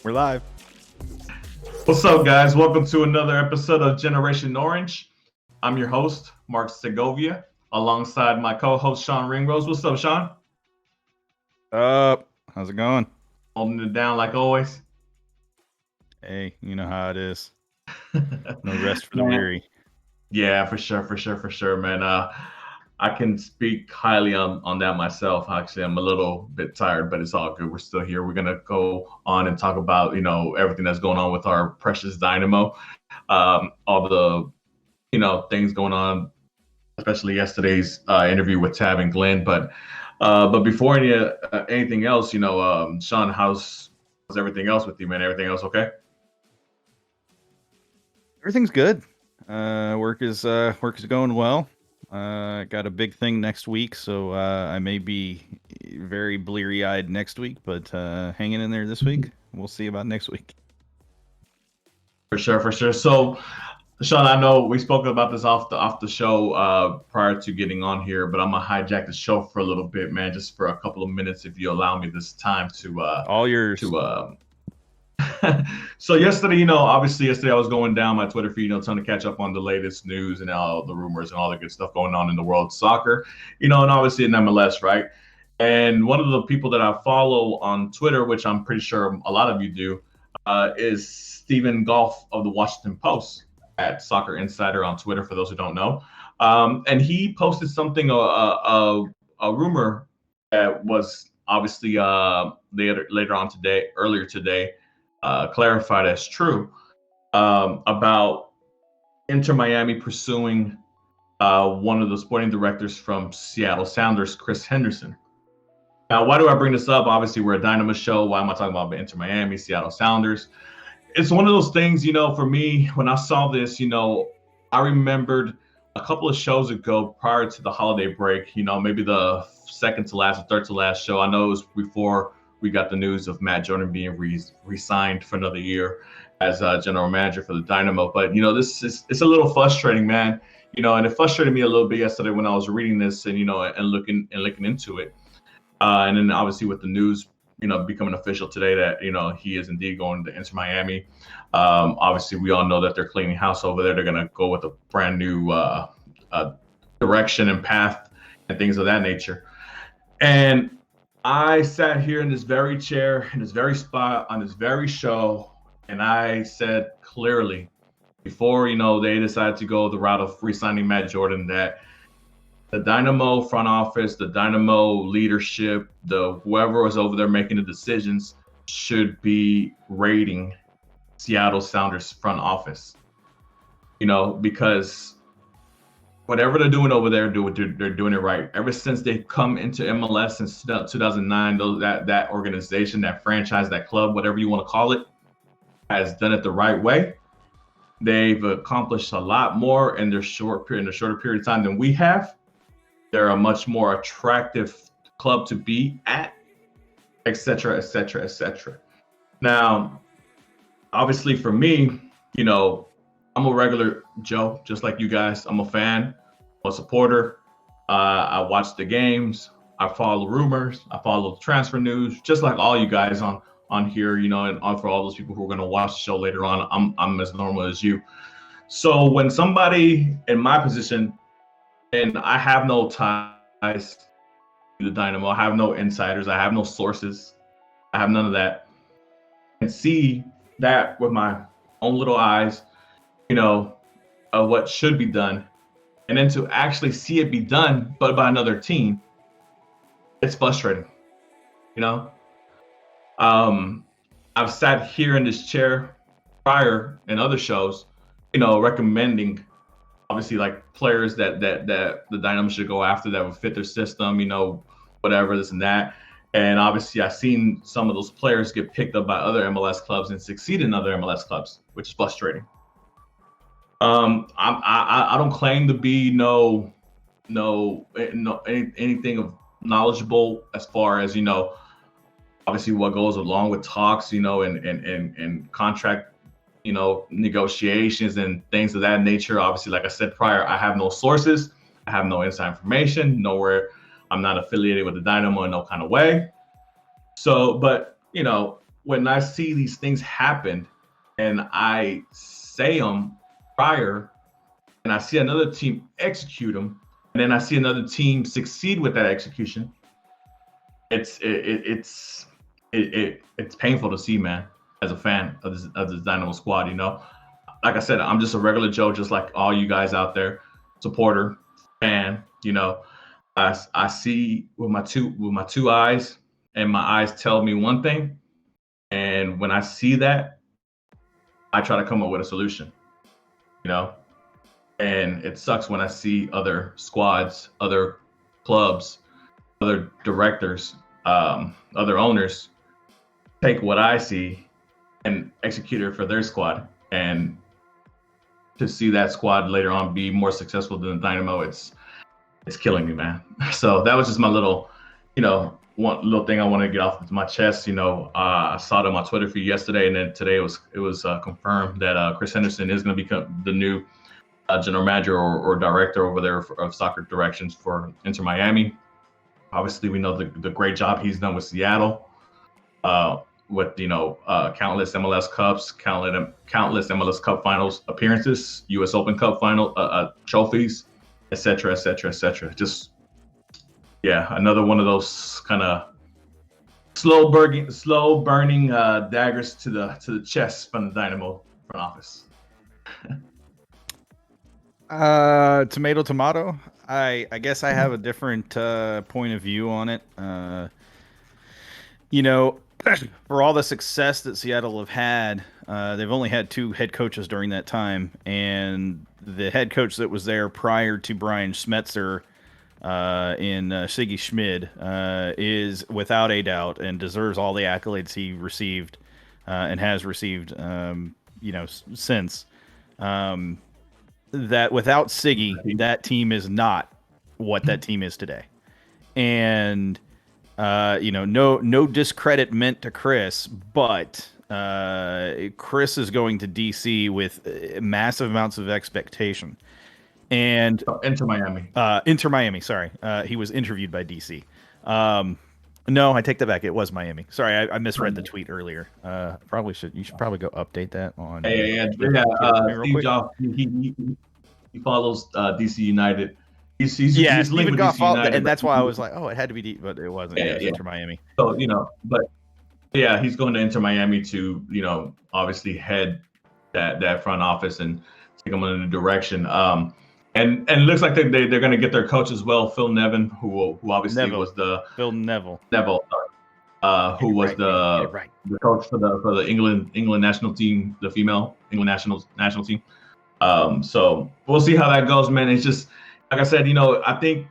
We're live. What's up, guys? Welcome to another episode of Generation Orange. I'm your host, Mark Segovia, alongside my co-host, Sean Ringrose. What's up, Sean? How's it going? Holding it down like always. Hey, you know how it is. No rest for the Man, weary. yeah, for sure, man. I can speak highly on that myself. Actually, I'm a little bit tired, but it's all good. We're still here. We're gonna go on and talk about everything that's going on with our precious Dynamo, all the things going on, especially yesterday's interview with Tab and Glenn. But before anything else, Sean, how's everything else with you, man? Everything else okay? Everything's good. Work is going well. Got a big thing next week, so I may be very bleary-eyed next week, but hanging in there this week. We'll see about next week. For sure. So, Sean, I know we spoke about this off the show prior to getting on here, but I'm gonna hijack the show for a little bit, man, just for a couple of minutes, if you allow me this time to All yours. So yesterday, obviously yesterday I was going down my Twitter feed, trying to catch up on the latest news and all the rumors and all the good stuff going on in the world of soccer, and obviously in MLS, right? And one of the people that I follow on Twitter, which I'm pretty sure a lot of you do, is Stephen Goff of the Washington Post at Soccer Insider on Twitter, for those who don't know. And he posted something, a rumor that was obviously earlier today, clarified as true, about Inter Miami pursuing one of the sporting directors from Seattle Sounders, Chris Henderson. Now, why do I bring this up? Obviously, we're a Dynamo show. Why am I talking about Inter Miami, Seattle Sounders? It's one of those things, for me, when I saw this, I remembered a couple of shows ago prior to the holiday break, maybe the second to last or third to last show. I know it was before we got the news of Matt Jordan being re-signed for another year as general manager for the Dynamo. But, it's a little frustrating, man, and it frustrated me a little bit yesterday when I was reading this and, and looking into it. And then obviously with the news, becoming official today that, he is indeed going to Inter Miami. Obviously, we all know that they're cleaning house over there. They're going to go with a brand new direction and path and things of that nature. And I sat here in this very chair, in this very spot, on this very show, and I said clearly before, they decided to go the route of re-signing Matt Jordan that the Dynamo front office, the Dynamo leadership, whoever was over there making the decisions should be rating Seattle Sounders front office. Because whatever they're doing over there, they're doing it right. Ever since they've come into MLS since 2009, that organization, that franchise, that club, whatever you want to call it, has done it the right way. They've accomplished a lot more in their shorter period of time than we have. They're a much more attractive club to be at, et cetera, et cetera, et cetera. Now, obviously for me, I'm a regular Joe, just like you guys. I'm a fan, I'm a supporter. I watch the games. I follow rumors. I follow the transfer news, just like all you guys on here, and for all those people who are going to watch the show later on, I'm as normal as you. So when somebody in my position, and I have no ties to the Dynamo, I have no insiders, I have no sources, I have none of that, and see that with my own little eyes, of what should be done, and then to actually see it be done, but by another team, it's frustrating. I've sat here in this chair prior in other shows, recommending obviously like players that the Dynamo should go after that would fit their system, whatever, this and that. And obviously I've seen some of those players get picked up by other MLS clubs and succeed in other MLS clubs, which is frustrating. I don't claim to be anything of knowledgeable as far as, obviously what goes along with talks, and contract negotiations and things of that nature. Obviously, like I said prior, I have no sources, I have no inside information, nowhere. I'm not affiliated with the Dynamo in no kind of way. So, but when I see these things happen and I say them prior, and I see another team execute them, and then I see another team succeed with that execution, it's painful to see, man. As a fan of this Dynamo squad, like I said, I'm just a regular Joe, just like all you guys out there, supporter, fan. I see with my two eyes, and my eyes tell me one thing, and when I see that, I try to come up with a solution. You know, and it sucks when I see other squads, other clubs, other directors, other owners take what I see and execute it for their squad. And to see that squad later on be more successful than the Dynamo, it's killing me, man. So that was just my little, one little thing I want to get off my chest. I saw it on my Twitter feed yesterday, and then today it was confirmed that Chris Henderson is going to become the new general manager or director over there of soccer directions for Inter Miami. Obviously, we know the great job he's done with Seattle, with countless MLS Cups, countless MLS Cup Finals appearances, U.S. Open Cup final trophies, etc., etc., etc. Just another one of those kind of slow burning daggers to the chest from the Dynamo front office. Tomato. I guess I have a different point of view on it. For all the success that Seattle have had, they've only had 2 head coaches during that time, and the head coach that was there prior to Brian Schmetzer in Siggy Schmid is without a doubt and deserves all the accolades he received and has received, since. That without Siggy, that team is not what that team is today. And, no discredit meant to Chris, but Chris is going to DC with massive amounts of expectation. And Inter Miami. Inter Miami, sorry. He was interviewed by DC. No, I take that back. It was Miami. Sorry, I misread the tweet earlier. You should probably go update that on. Steve Jobs, he follows DC United. He's Stephen Goff followed, and that's why I was like, oh, it had to be, but it wasn't. It was Inter Miami. So he's going to Inter Miami to obviously head that front office and take them in a new direction. And it looks like they're going to get their coach as well, Phil Nevin, who obviously was the Phil Neville, who was the coach for the England national team, the female England national team. So we'll see how that goes, man. It's just like I said, I think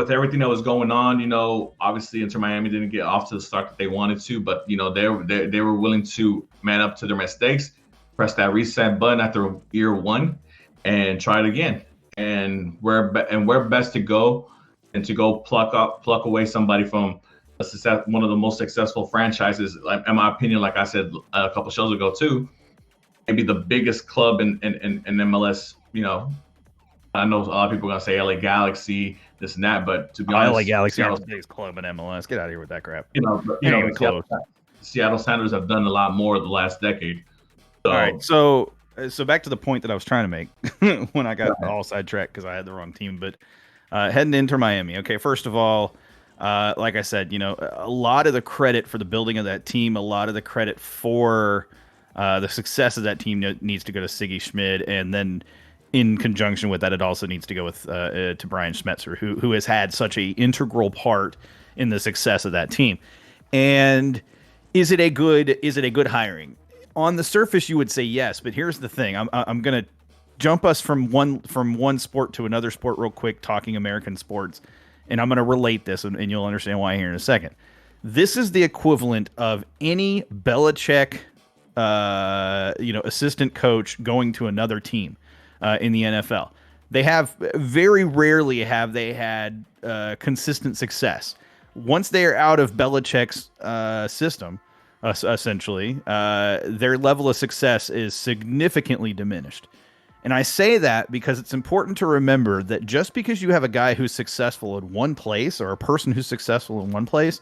with everything that was going on, obviously Inter Miami didn't get off to the start that they wanted to, but they were willing to man up to their mistakes, press that reset button after year 1. And try it again. And where best to go and to go pluck away somebody from one of the most successful franchises, like, in my opinion, like I said a couple shows ago too, maybe the biggest club in MLS. I know a lot of people are gonna say LA Galaxy, this and that, but to be honest, LA Galaxy is the biggest club in MLS. Get out of here with that crap. Seattle Sounders have done a lot more the last decade. All right, so back to the point that I was trying to make when I got all sidetracked because I had the wrong team. But heading into Miami, okay, first of all, like I said, a lot of the credit for the building of that team, a lot of the credit for the success of that team needs to go to Siggy Schmid, and then in conjunction with that, it also needs to go with to Brian Schmetzer, who has had such an integral part in the success of that team. And is it a good hiring? On the surface, you would say yes, but here's the thing. I'm going to jump us from one sport to another sport real quick, talking American sports, and I'm going to relate this, and you'll understand why here in a second. This is the equivalent of any Belichick, assistant coach going to another team in the NFL. They have very rarely have they had consistent success. Once they are out of Belichick's system, essentially, their level of success is significantly diminished. And I say that because it's important to remember that just because you have a guy who's successful in one place or a person who's successful in one place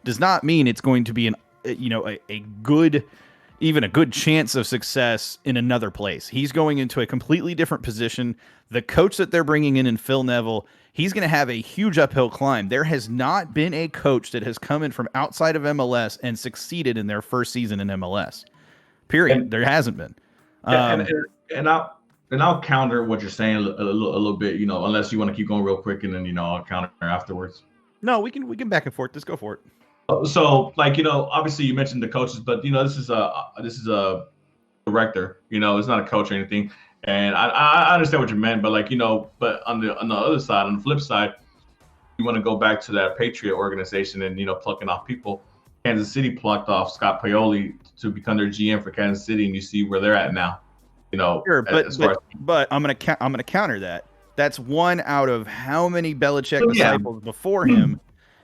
does not mean it's going to be an a good, even a good chance of success in another place. He's going into a completely different position. The coach that they're bringing in Phil Neville, he's going to have a huge uphill climb. There has not been a coach that has come in from outside of MLS and succeeded in their first season in MLS. Period. There hasn't been. And I'll counter what you're saying a little bit, unless you want to keep going real quick, and then I'll counter afterwards. No, we can back and forth. Let's go for it. So, obviously you mentioned the coaches, but this is a director. It's not a coach or anything. And I understand what you meant, but but on the other side, on the flip side, you want to go back to that Patriot organization and plucking off people. Kansas City plucked off Scott Pioli to become their GM for Kansas City, and you see where they're at now. Sure, but I'm gonna counter that. That's one out of how many Belichick disciples before him.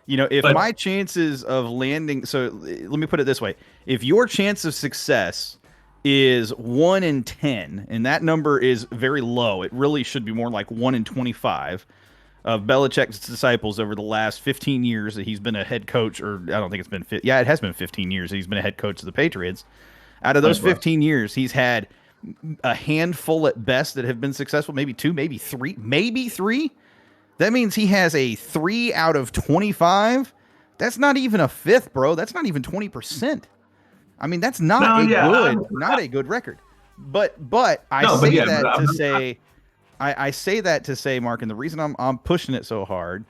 If my chances of landing, so let me put it this way: if your chance of success is 1 in 10, and that number is very low, it really should be more like 1 in 25 of Belichick's disciples over the last 15 years that he's been a head coach, or I don't think it's been it has been 15 years that he's been a head coach of the Patriots. Out of those 15 years, he's had a handful at best that have been successful, maybe 2, maybe 3. That means he has a 3 out of 25. That's not even a fifth, bro. That's not even 20%. I mean, that's not a good record. But I say that to say, Mark, and the reason I'm pushing it so hard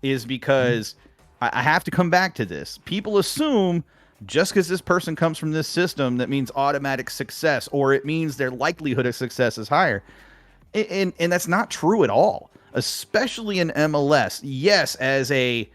is because I have to come back to this. People assume just because this person comes from this system, that means automatic success, or it means their likelihood of success is higher. And that's not true at all, especially in MLS. Yes, as a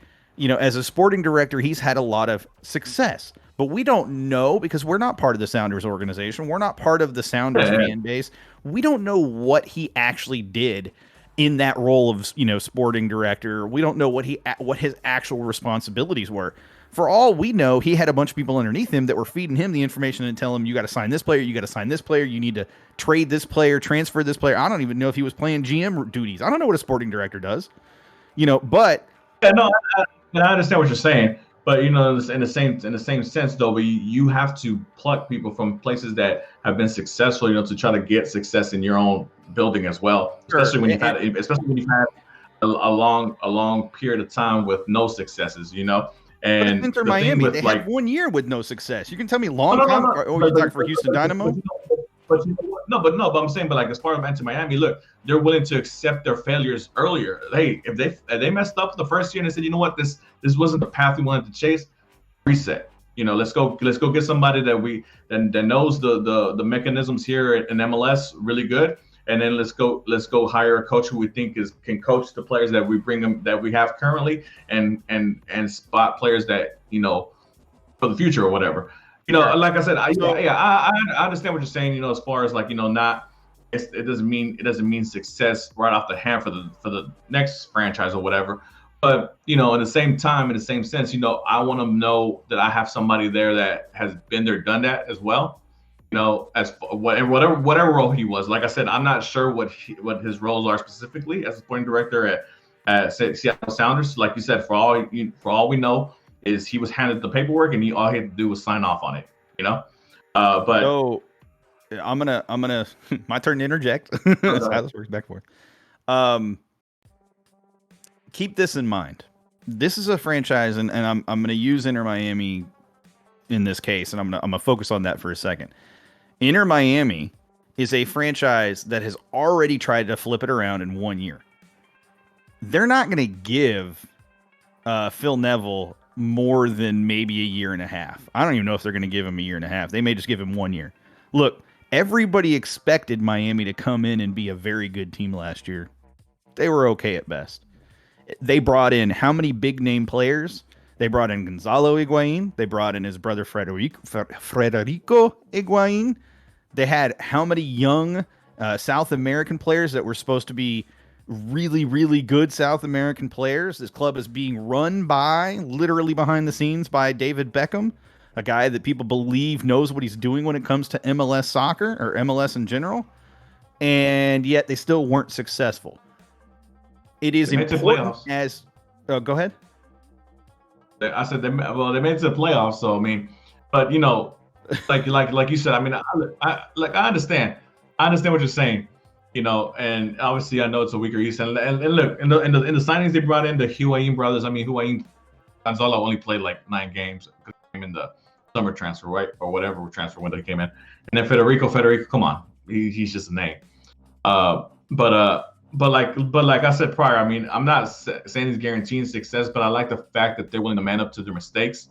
sporting director, he's had a lot of success. But we don't know, because we're not part of the Sounders organization. We're not part of the Sounders fan base. We don't know what he actually did in that role of, sporting director. We don't know what his actual responsibilities were. For all we know, he had a bunch of people underneath him that were feeding him the information and telling him, you got to sign this player, you got to sign this player, you need to trade this player, transfer this player. I don't even know if he was playing GM duties. I don't know what a sporting director does. But I understand what you're saying. But in the same sense, though, you have to pluck people from places that have been successful, to try to get success in your own building as well. Especially when you've had a long period of time with no successes, And Inter Miami, they had 1 year with no success. You can tell me long time, or you talking for Houston Dynamo? But I'm saying, as far as Inter Miami, look, they're willing to accept their failures earlier. Hey, if they messed up the first year and they said, you know what, this wasn't the path we wanted to chase, reset. Let's go get somebody that knows the mechanisms here in MLS really good, and then let's go hire a coach who we think can coach the players that we have currently, and spot players that for the future or whatever. Like I said, I understand what you're saying. As far as it doesn't mean success right off the hand for the next franchise or whatever. But in the same time, in the same sense, I want to know that I have somebody there that has been there, done that as well. As whatever role he was. Like I said, I'm not sure what his roles are specifically as a sporting director at Seattle Sounders. Like you said, for all we know, is he was handed the paperwork and all he had to do was sign off on it. But so I'm gonna my turn to interject. That's how this works back and forth. Keep this in mind. This is a franchise, and I'm gonna use Inter Miami in this case, and I'm gonna focus on that for a second. Inter Miami is a franchise that has already tried to flip it around in 1 year. They're not going to give Phil Neville more than maybe a year and a half. I don't even know if they're going to give him a year and a half. They may just give him 1 year. Look, everybody expected Miami to come in and be a very good team last year. They were okay at best. They brought in how many big name players? They brought in Gonzalo Higuain. They brought in his brother Federico Higuain. They had how many young South American players that were supposed to be really, really good South American players. This club is being run by, literally behind the scenes, by David Beckham, a guy that people believe knows what he's doing when it comes to MLS soccer, or MLS in general. And yet they still weren't successful. It is important as... go ahead. I said, they made it to the playoffs, so, I mean... But like you said, I mean, I understand. I understand what you're saying. And obviously I know it's a weaker East. And look, in the signings they brought in, the Higuain brothers. I mean, Higuain Gonzalo only played like 9 games in the summer transfer, right, or whatever transfer window he came in. And then Federico, come on, he's just a name. But like I said prior, I mean, I'm not saying he's guaranteeing success, but I like the fact that they're willing to man up to their mistakes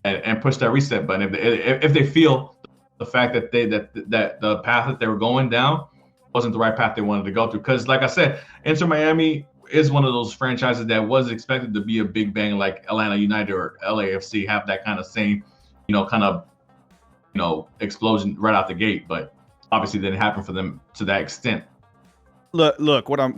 and push that reset button. If they feel the fact that that the path that they were going down wasn't the right path they wanted to go through, because like I said, Inter Miami is one of those franchises that was expected to be a big bang, like Atlanta United or LAFC, have that kind of same, kind of, explosion right out the gate. But obviously, didn't happen for them to that extent. Look, what I'm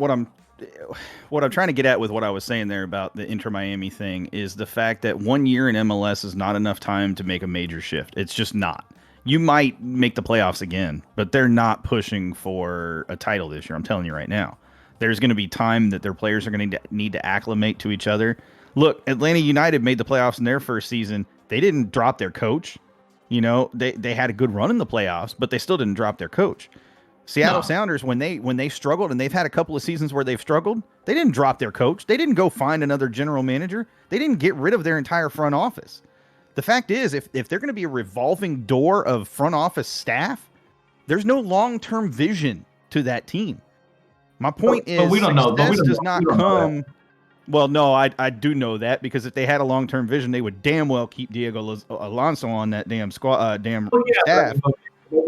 trying to get at with what I was saying there about the Inter Miami thing is the fact that 1 year in MLS is not enough time to make a major shift. It's just not. You might make the playoffs again, but they're not pushing for a title this year. I'm telling you right now. There's going to be time that their players are going to need to acclimate to each other. Look, Atlanta United made the playoffs in their first season. They didn't drop their coach. They had a good run in the playoffs, but they still didn't drop their coach. Seattle Sounders, when they struggled, and they've had a couple of seasons where they've struggled, they didn't drop their coach. They didn't go find another general manager. They didn't get rid of their entire front office. The fact is, if they're going to be a revolving door of front office staff, there's no long-term vision to that team. My point is, we don't know. Success does not come. Well, no, I do know that, because if they had a long-term vision, they would damn well keep Diego Alonso on that damn squad, staff.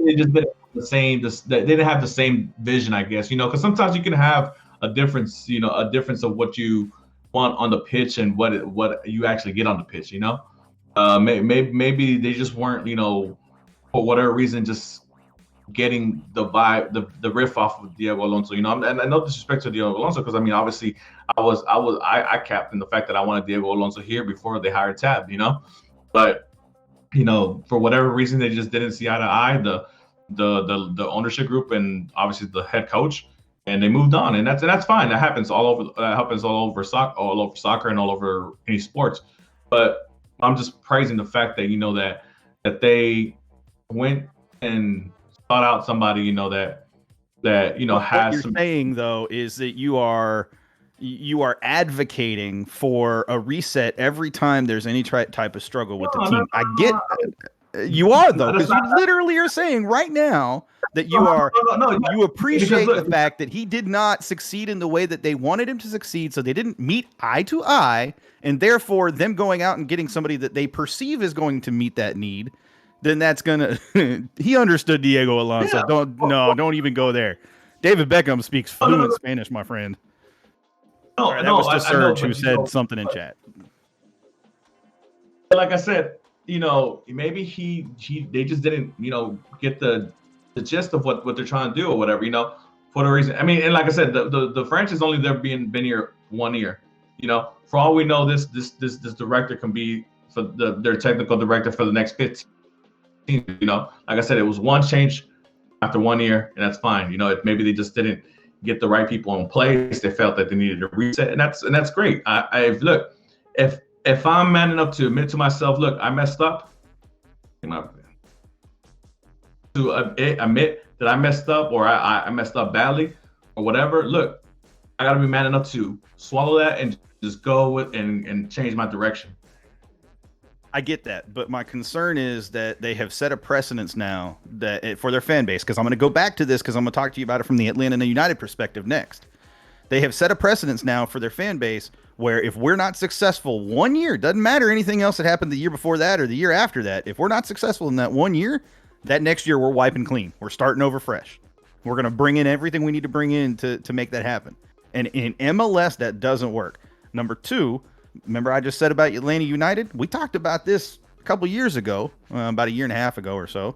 They just didn't have the same. They didn't have the same vision, I guess. Because sometimes you can have a difference. A difference of what you want on the pitch and what you actually get on the pitch. Maybe they just weren't. For whatever reason, just getting the vibe, the riff off of Diego Alonso, and no disrespect to Diego Alonso, because I mean, obviously, I capped in the fact that I wanted Diego Alonso here before they hired Tab, but for whatever reason, they just didn't see eye to eye, the ownership group and obviously the head coach, and they moved on, and that's fine. That happens all over. That happens all over soccer and all over any sports. But I'm just praising the fact that that they went and sought out somebody that has. What you're saying though is that you are advocating for a reset every time there's any type of struggle with the team. I get you are though, because you literally are saying right now that you appreciate the fact that he did not succeed in the way that they wanted him to succeed, so they didn't meet eye to eye, and therefore them going out and getting somebody that they perceive is going to meet that need. Then that's gonna. He understood Diego Alonso. Yeah. Don't even go there. David Beckham speaks fluent Spanish, my friend. That was just Serge who said something in chat. Like I said, maybe they just didn't, get the gist of what they're trying to do or whatever, for the reason. I mean, and like I said, the franchise only there been here 1 year. For all we know, this director can be for their technical director for the next 15. Like I said, it was one change after 1 year, and that's fine. Maybe they just didn't get the right people in place. They felt that they needed a reset, and that's great. Look, if I'm man enough to admit to myself, look, I messed up, to admit that I messed up, or I messed up badly, or whatever. Look, I got to be man enough to swallow that and just go with and change my direction. I get that, but my concern is that they have set a precedence now that for their fan base, because I'm going to go back to this because I'm going to talk to you about it from the Atlanta United perspective next. They have set a precedence now for their fan base where if we're not successful 1 year, doesn't matter anything else that happened the year before that or the year after that, if we're not successful in that 1 year, that next year we're wiping clean. We're starting over fresh. We're going to bring in everything we need to bring in to make that happen. And in MLS, that doesn't work. Number two, remember I just said about Atlanta United? We talked about this a couple years ago, about a year and a half ago or so,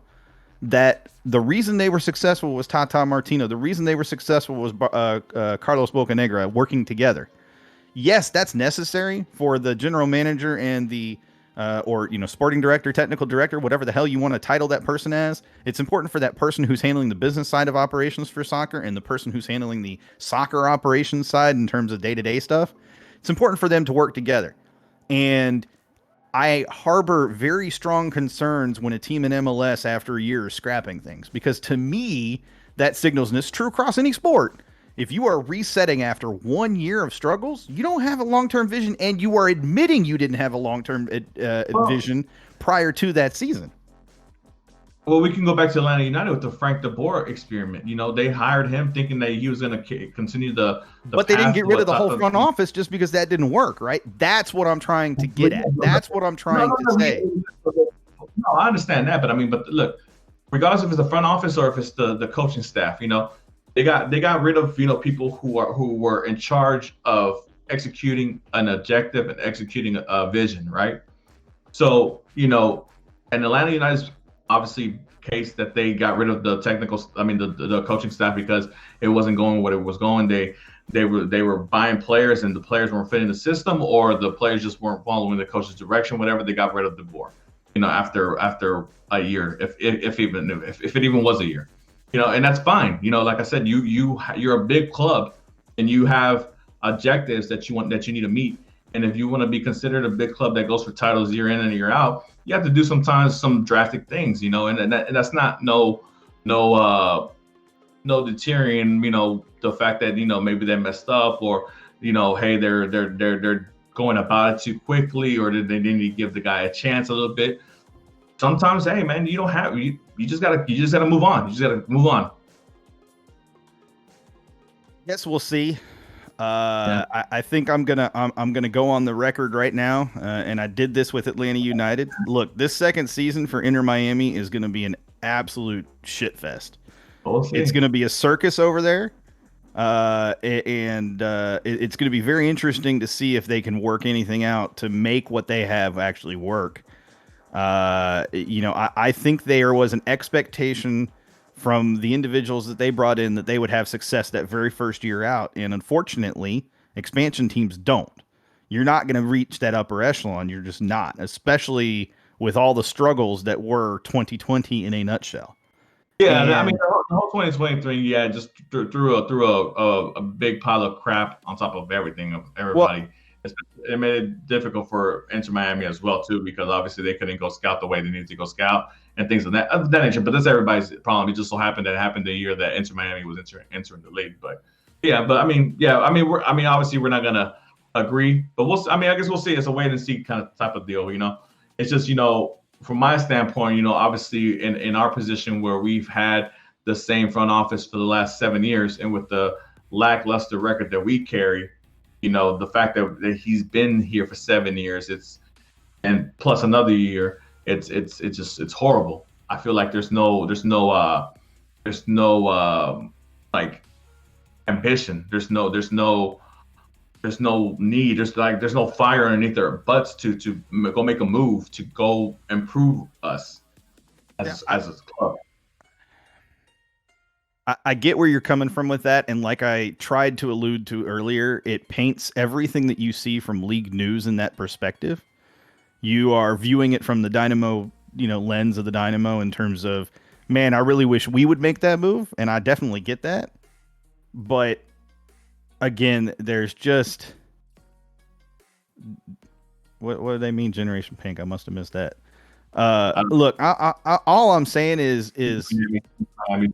that the reason they were successful was Tata Martino. The reason they were successful was Carlos Bocanegra working together. Yes, that's necessary for the general manager and the sporting director, technical director, whatever the hell you want to title that person as. It's important for that person who's handling the business side of operations for soccer and the person who's handling the soccer operations side in terms of day-to-day stuff. It's important for them to work together. And I harbor very strong concerns when a team in MLS after a year is scrapping things, because to me that signals, and it's true across any sport, if you are resetting after 1 year of struggles, you don't have a long-term vision, and you are admitting you didn't have a long-term Well, vision prior to that season. well, we can go back to Atlanta United with the Frank De Boer experiment. They hired him thinking that he was going to continue the But they didn't path get rid of the whole front office just because that didn't work, right? That's what I'm trying to get at. That's what I'm No, trying no, to no, say. no, I understand that, but I mean, but look, regardless if it's the front office or if it's the coaching staff, they got rid of people who were in charge of executing an objective and executing a vision, right? So, and Atlanta United's obviously case that they got rid of the coaching staff because it wasn't going what it was going. They were buying players and the players weren't fitting the system, or the players just weren't following the coach's direction. Whatever, they got rid of the board. After a year, if it even was a year, and that's fine. Like I said, you're a big club, and you have objectives that you need to meet. And if you want to be considered a big club that goes for titles year in and year out, you have to do sometimes some drastic things, and that's not no deterring, the fact that maybe they messed up, or hey, they're going about it too quickly, or they need to give the guy a chance a little bit. Sometimes, hey man, you just gotta move on. You just gotta move on. Guess we'll see. Yeah. I think I'm gonna go on the record right now, and I did this with Atlanta United. Look, this second season for Inter Miami is gonna be an absolute shit fest. We'll It's see. gonna be a circus over there, and it's gonna be very interesting to see if they can work anything out to make what they have actually work. I think there was an expectation from the individuals that they brought in that they would have success that very first year out. And unfortunately, expansion teams don't. You're not going to reach that upper echelon. You're just not, especially with all the struggles that were 2020 in a nutshell. Yeah, I mean, And the whole 2023, yeah, just threw a big pile of crap on top of everything of well, everybody. It made it difficult for Inter Miami as well too, because obviously they couldn't go scout the way they needed to go scout and things of that nature. But that's everybody's problem. It just so happened that it happened the year that Inter Miami was entering the league. But yeah, but I mean, yeah, obviously we're not gonna agree, but I guess we'll see. It's a wait and see kind of type of deal. It's just from my standpoint, obviously in our position where we've had the same front office for the last 7 years, and with the lackluster record that we carry, the fact that he's been here for 7 years, and plus another year, it's horrible. I feel like there's no like ambition. There's no need. There's no fire underneath their butts to go make a move to go improve us yeah, as a club. I get where you're coming from with that. And like I tried to allude to earlier, it paints everything that you see from league news in that perspective. You are viewing it from the Dynamo, lens of the Dynamo in terms of, man, I really wish we would make that move, and I definitely get that. But again, there's just what do they mean, Generation Pink? I must have missed that. Look, all I'm saying is I mean,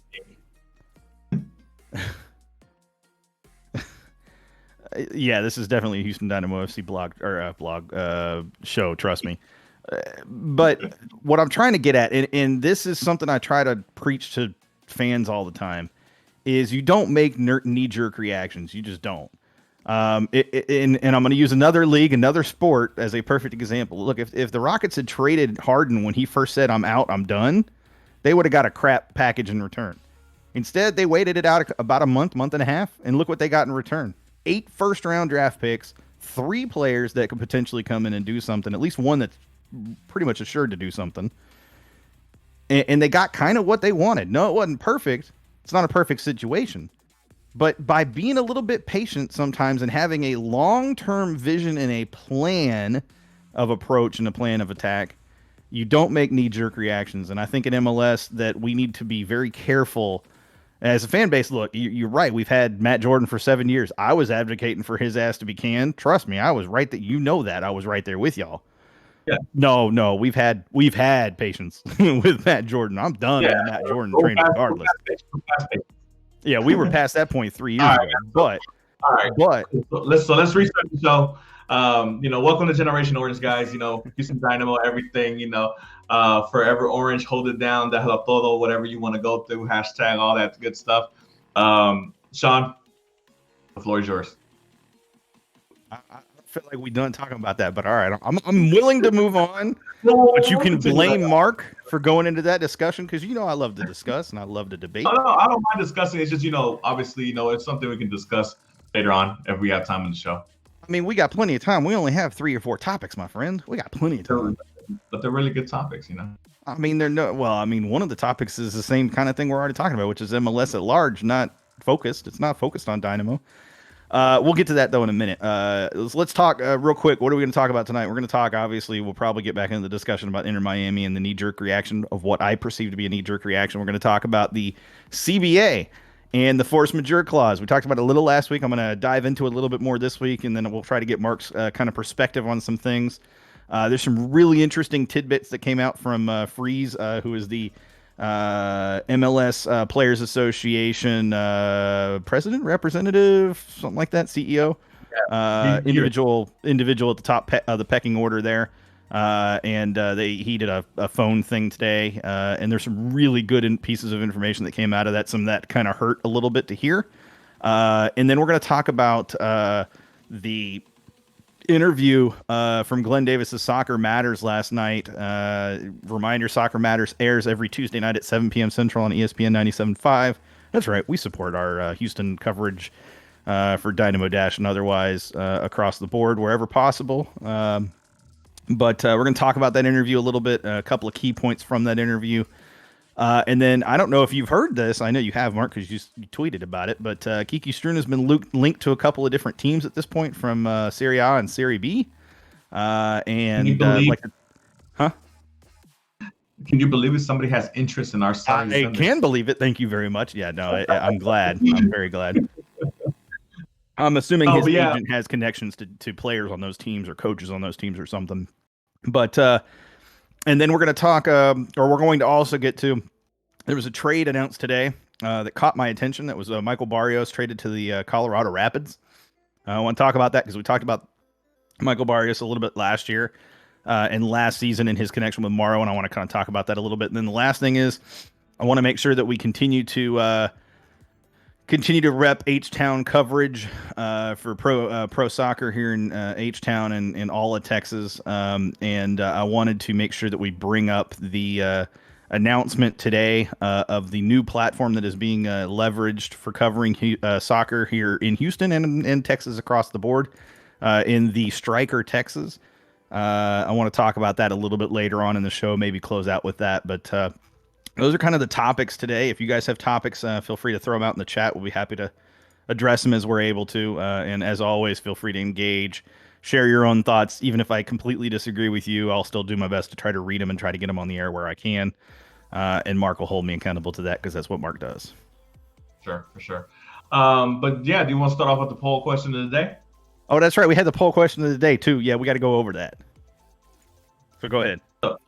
yeah, this is definitely a Houston Dynamo FC show. Trust me. But what I'm trying to get at, and this is something I try to preach to fans all the time, is you don't make knee jerk reactions. You just don't. And I'm going to use another league, another sport as a perfect example. Look, if the Rockets had traded Harden when he first said, "I'm out, I'm done," they would have got a crap package in return. Instead, they waited it out about a month and a half, and look what they got in return: 8 first-round draft picks, 3 players that could potentially come in and do something, at least one that's pretty much assured to do something. And they got kind of what they wanted. No, it wasn't perfect. It's not a perfect situation. But by being a little bit patient sometimes and having a long-term vision and a plan of approach and a plan of attack, you don't make knee-jerk reactions. And I think in MLS that we need to be very careful. As a fan base, look, you're right. We've had Matt Jordan for 7 years. I was advocating for his ass to be canned. Trust me, I was right that I was right there with y'all. Yeah, No, we've had patience with Matt Jordan. I'm done yeah. with the Matt Jordan Go train fast, go regardless. fast, bitch, go fast, bitch. Yeah, we were past that point 3 All years right, ago. man. But All right, but cool. So let's restart the show. Welcome to Generation Orange, guys. Houston Dynamo, everything. Forever Orange, hold it down, déjalo todo, whatever you want to go through, hashtag, all that good stuff. Sean, the floor is yours. I feel like we done talking about that. But all right, I'm willing to move on. No, But you we'll can continue that. blame Mark for going into that discussion because I love to discuss and I love to debate. No, I don't mind discussing. It's just, obviously, it's something we can discuss later on if we have time in the show. I mean, we got plenty of time. We only have 3 or 4 topics, my friend. We got plenty of time. But they're really good topics. I mean, one of the topics is the same kind of thing we're already talking about, which is MLS at large, not focused. It's not focused on Dynamo. We'll get to that though in a minute. Let's talk real quick. What are we going to talk about tonight? We're going to talk. Obviously, we'll probably get back into the discussion about Inter Miami and the knee-jerk reaction of what I perceive to be a knee-jerk reaction. We're going to talk about the CBA and the force majeure clause. We talked about it a little last week. I'm going to dive into it a little bit more this week, and then we'll try to get Mark's kind of perspective on some things. There's some really interesting tidbits that came out from Freeze, who is the MLS Players Association president, representative, something like that, CEO, individual at the top of the pecking order there. And he did a phone thing today, and there's some really good pieces of information that came out of that. Some that kind of hurt a little bit to hear. And then we're going to talk about the interview from Glenn Davis's Soccer Matters last night. Reminder, Soccer Matters airs every Tuesday night at 7 p.m. Central on ESPN 97.5. That's right. We support our Houston coverage for Dynamo Dash and otherwise across the board wherever possible. But we're going to talk about that interview a little bit, a couple of key points from that interview. And then I don't know if you've heard this. I know you have, Mark, because you tweeted about it. But Kiki Struna has been linked to a couple of different teams at this point from Serie A and Serie B. Can you believe? Can you believe it? Somebody has interest in our side? I can believe it. Thank you very much. Yeah, no, I'm glad. I'm very glad. I'm assuming his agent has connections to players on those teams or coaches on those teams or something. But and then we're going to talk, or we're going to also get to, there was a trade announced today that caught my attention. That was Michael Barrios traded to the Colorado Rapids. I want to talk about that because we talked about Michael Barrios a little bit last year and last season in his connection with Morrow, and I want to kind of talk about that a little bit. And then the last thing is I want to make sure that we continue to rep H-Town coverage for pro soccer here in H-Town and all of Texas. And I wanted to make sure that we bring up the announcement today of the new platform that is being leveraged for covering soccer here in Houston and Texas across the board in the Striker Texas. I want to talk about that a little bit later on in the show, maybe close out with that. But those are kind of the topics today. If you guys have topics, feel free to throw them out in the chat. We'll be happy to address them as we're able to. And as always, feel free to engage, share your own thoughts. Even if I completely disagree with you, I'll still do my best to try to read them and try to get them on the air where I can. And Mark will hold me accountable to that because that's what Mark does. Sure, for sure. But yeah, do you want to start off with the poll question of the day? Oh, that's right. We had the poll question of the day, too. Yeah, we got to go over that. So go ahead. All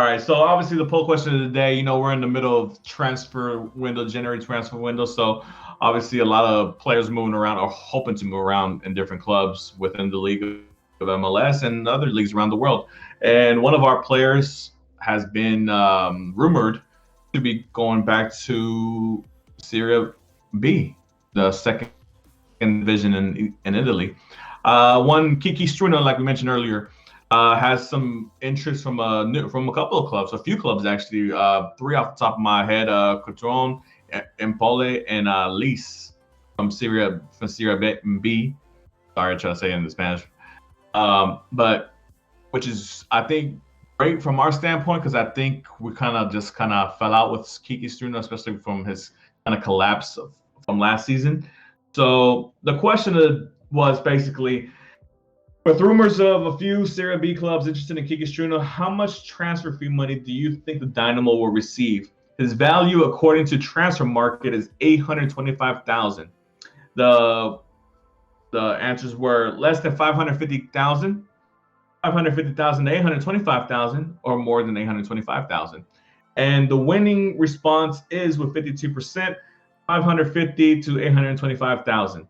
right, so obviously the poll question of the day, we're in the middle of January transfer window. So obviously a lot of players moving around or hoping to move around in different clubs within the league of MLS and other leagues around the world. And one of our players has been rumored to be going back to Serie B, the second division in Italy. One Kiki Struna, like we mentioned earlier, has some interest from a couple of clubs, a few clubs actually. 3 off the top of my head: Cotrone, Empoli, and Lis from Serie B. Sorry, I try to say it in the Spanish. But which is, I think, great from our standpoint because I think we kind of fell out with Kiki Struna, especially from his kind of collapse from last season. So the question was basically, with rumors of a few Serie B clubs interested in Kiki Struna, how much transfer fee money do you think the Dynamo will receive? His value, according to Transfer Market, is $825,000. The answers were less than $550,000, 550,000 to 825,000, or more than 825,000. And the winning response is with 52%, 550 to 825,000.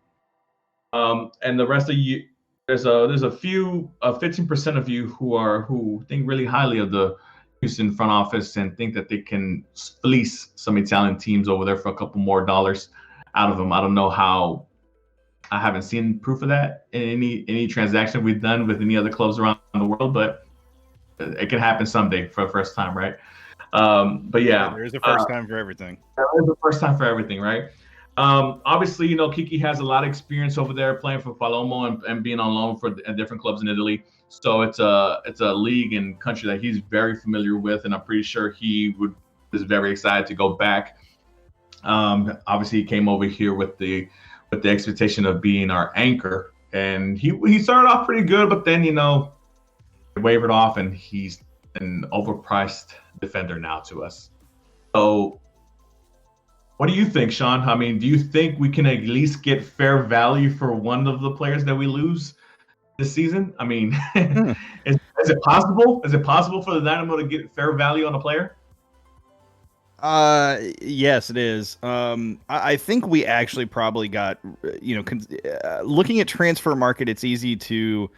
And the rest of you, there's a few 15% of you who think really highly of the Houston front office and think that they can fleece some Italian teams over there for a couple more dollars out of them. I don't know how. I haven't seen proof of that in any transaction we've done with any other clubs around the world, but it can happen someday for the first time, right? But Hey, yeah, there's a first time for everything. that was the first time for everything, right? Obviously, Kiki has a lot of experience over there playing for Palermo and being on loan for different clubs in Italy. So it's a league and country that he's very familiar with, and I'm pretty sure is very excited to go back. Obviously, he came over here with the expectation of being our anchor, and he started off pretty good, but then wavered off, and he's an overpriced defender now to us. So what do you think, Sean? I mean, do you think we can at least get fair value for one of the players that we lose this season? I mean, Hmm. is it possible? Is it possible for the Dynamo to get fair value on a player? Yes, it is. I think we actually probably got, looking at transfer market, it's easy to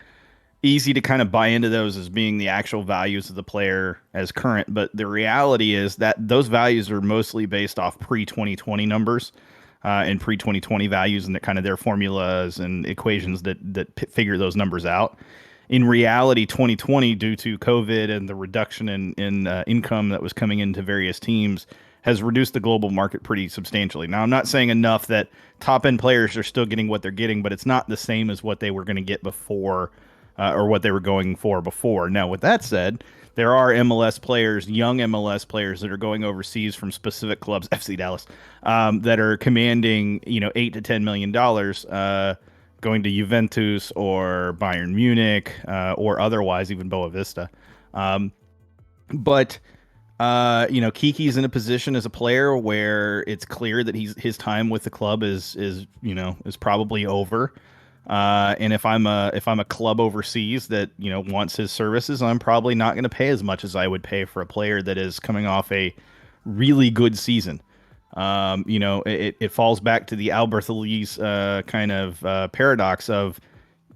kind of buy into those as being the actual values of the player as current, but the reality is that those values are mostly based off pre-2020 numbers, and pre-2020 values and the kind of their formulas and equations that figure those numbers out. In reality, 2020, due to COVID and the reduction in income that was coming into various teams, has reduced the global market pretty substantially. Now, I'm not saying enough that top end players are still getting what they're getting, but it's not the same as what they were going to get before, or what they were going for before. Now, with that said, there are MLS players, young MLS players that are going overseas from specific clubs, FC Dallas, that are commanding $8 to $10 million, going to Juventus or Bayern Munich, or otherwise even Boa Vista. But Kiki's in a position as a player where it's clear that his time with the club is probably over. And if I'm a club overseas that wants his services, I'm probably not going to pay as much as I would pay for a player that is coming off a really good season. It falls back to the Alberth Elise kind of paradox of,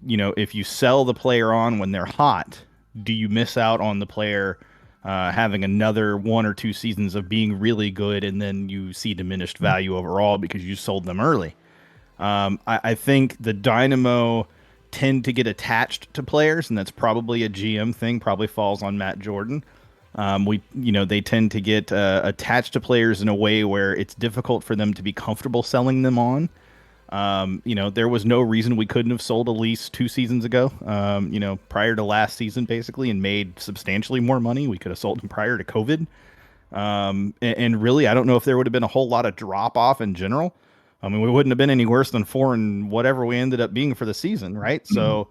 if you sell the player on when they're hot, do you miss out on the player having another 1 or 2 seasons of being really good, and then you see diminished value overall because you sold them early? I think the Dynamo tend to get attached to players, and that's probably a GM thing. Probably falls on Matt Jordan. They tend to get attached to players in a way where it's difficult for them to be comfortable selling them on. There was no reason we couldn't have sold Elise 2 seasons ago. Prior to last season, basically, and made substantially more money. We could have sold him prior to COVID. And really, I don't know if there would have been a whole lot of drop off in general. I mean, we wouldn't have been any worse than 4 and whatever we ended up being for the season, right? So,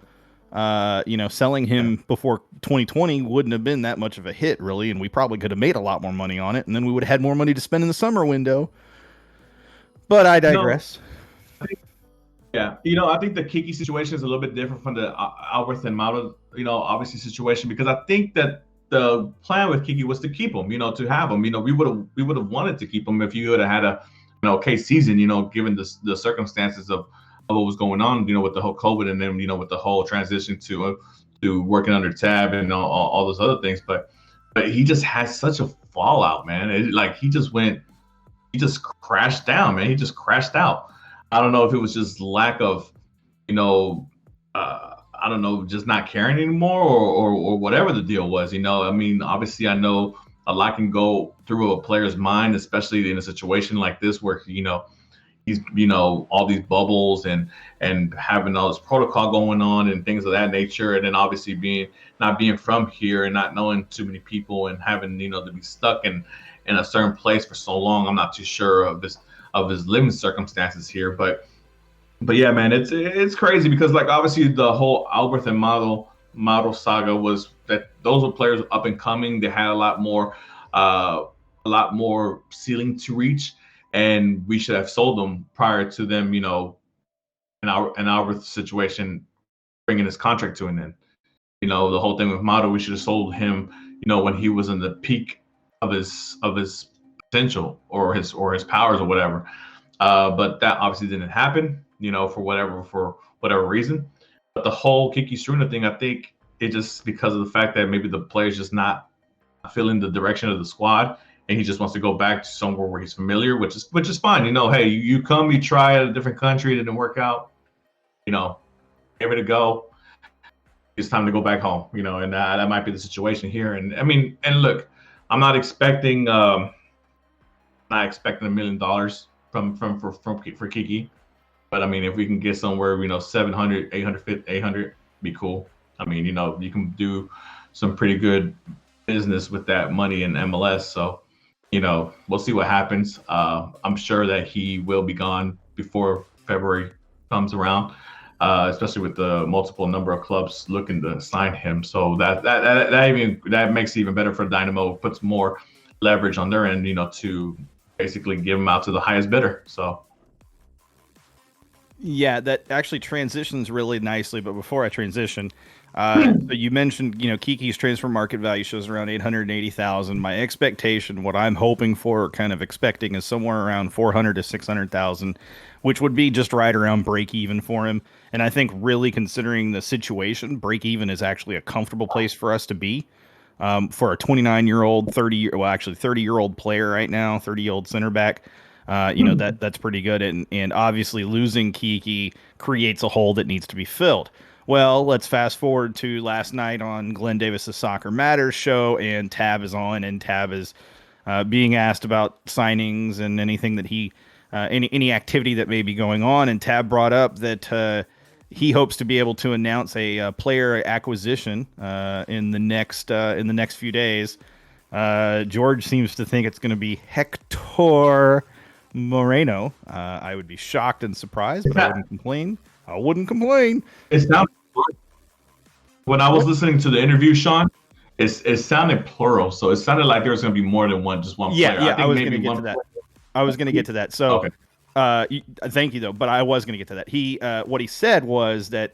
selling him before 2020 wouldn't have been that much of a hit, really, and we probably could have made a lot more money on it, and then we would have had more money to spend in the summer window. But I No, digress. yeah, I think the Kiki situation is a little bit different from the Alberth and Mauro, obviously situation, because I think that the plan with Kiki was to keep him, to have him. We would have wanted to keep him if you would have had a, okay season, given the circumstances of what was going on, with the whole COVID, and then with the whole transition to working under Tab and all those other things. But he just has such a fallout, man. Like he just crashed down, man. He just crashed out. I don't know if it was just lack of, I don't know, just not caring anymore, or whatever the deal was. I mean, obviously, I know a lot can go through a player's mind, especially in a situation like this where he's all these bubbles and having all this protocol going on and things of that nature, and then obviously not being from here and not knowing too many people and having to be stuck in a certain place for so long. I'm not too sure of his living circumstances here, but yeah, man, it's crazy because, like, obviously the whole Albert and model saga was that those were players up and coming. They had a lot more ceiling to reach, and we should have sold them prior to them, in our situation bringing his contract to an end. The whole thing with Mato, we should have sold him, when he was in the peak of his potential or his powers or whatever. But that obviously didn't happen, for whatever reason. But the whole Kiki Struna thing, I think it just because of the fact that maybe the player's just not feeling the direction of the squad, and he just wants to go back to somewhere where he's familiar, which is fine. Hey, you come, you try at a different country, it didn't work out, give it a go. It's time to go back home, and that might be the situation here. And I mean, and look, I'm not expecting $1 million for Kiki, but I mean, if we can get somewhere, 700, 800, be cool. I mean, you can do some pretty good business with that money in MLS. So, we'll see what happens. I'm sure that he will be gone before February comes around, especially with the multiple number of clubs looking to sign him. So that makes it even better for Dynamo. Puts more leverage on their end, to basically give him out to the highest bidder. So. Yeah, that actually transitions really nicely. But before I transition, so you mentioned, Kiki's transfer market value shows around 880,000. My expectation, what I'm hoping for, or kind of expecting, is somewhere around 400 to 600,000, which would be just right around break even for him. And I think, really considering the situation, break even is actually a comfortable place for us to be. For a 29-year-old, 30-year-old player right now, 30-year-old center back. That's pretty good. And obviously losing Kiki creates a hole that needs to be filled. Well, let's fast forward to last night on Glenn Davis's Soccer Matters show, and Tab is on, and Tab is being asked about signings and anything that any activity that may be going on. And Tab brought up that he hopes to be able to announce a player acquisition in the next few days. George seems to think it's going to be Hector Moreno. I would be shocked and surprised, but I wouldn't complain. It's not. When I was listening to the interview, Sean, it sounded plural, so it sounded like there was going to be more than just one player. Yeah, I was going to get to that. So, okay. Thank you though, but I was going to get to that. What he said was that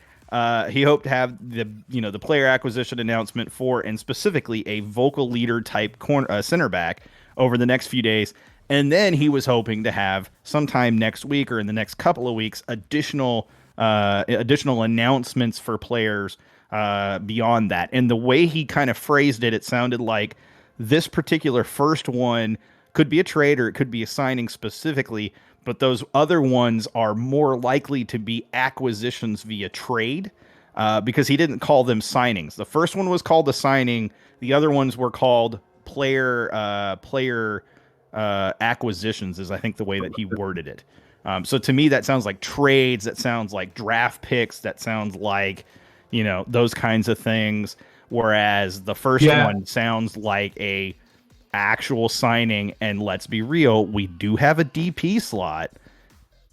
he hoped to have the player acquisition announcement for, and specifically a vocal leader type center back over the next few days. And then he was hoping to have sometime next week or in the next couple of weeks additional announcements for players beyond that. And the way he kind of phrased it, it sounded like this particular first one could be a trade or it could be a signing specifically, but those other ones are more likely to be acquisitions via trade because he didn't call them signings. The first one was called a signing. The other ones were called player acquisitions, is I think the way that he worded it. So to me, that sounds like trades. That sounds like draft picks. That sounds like, those kinds of things. Whereas the first one sounds like a actual signing. And let's be real, we do have a DP slot.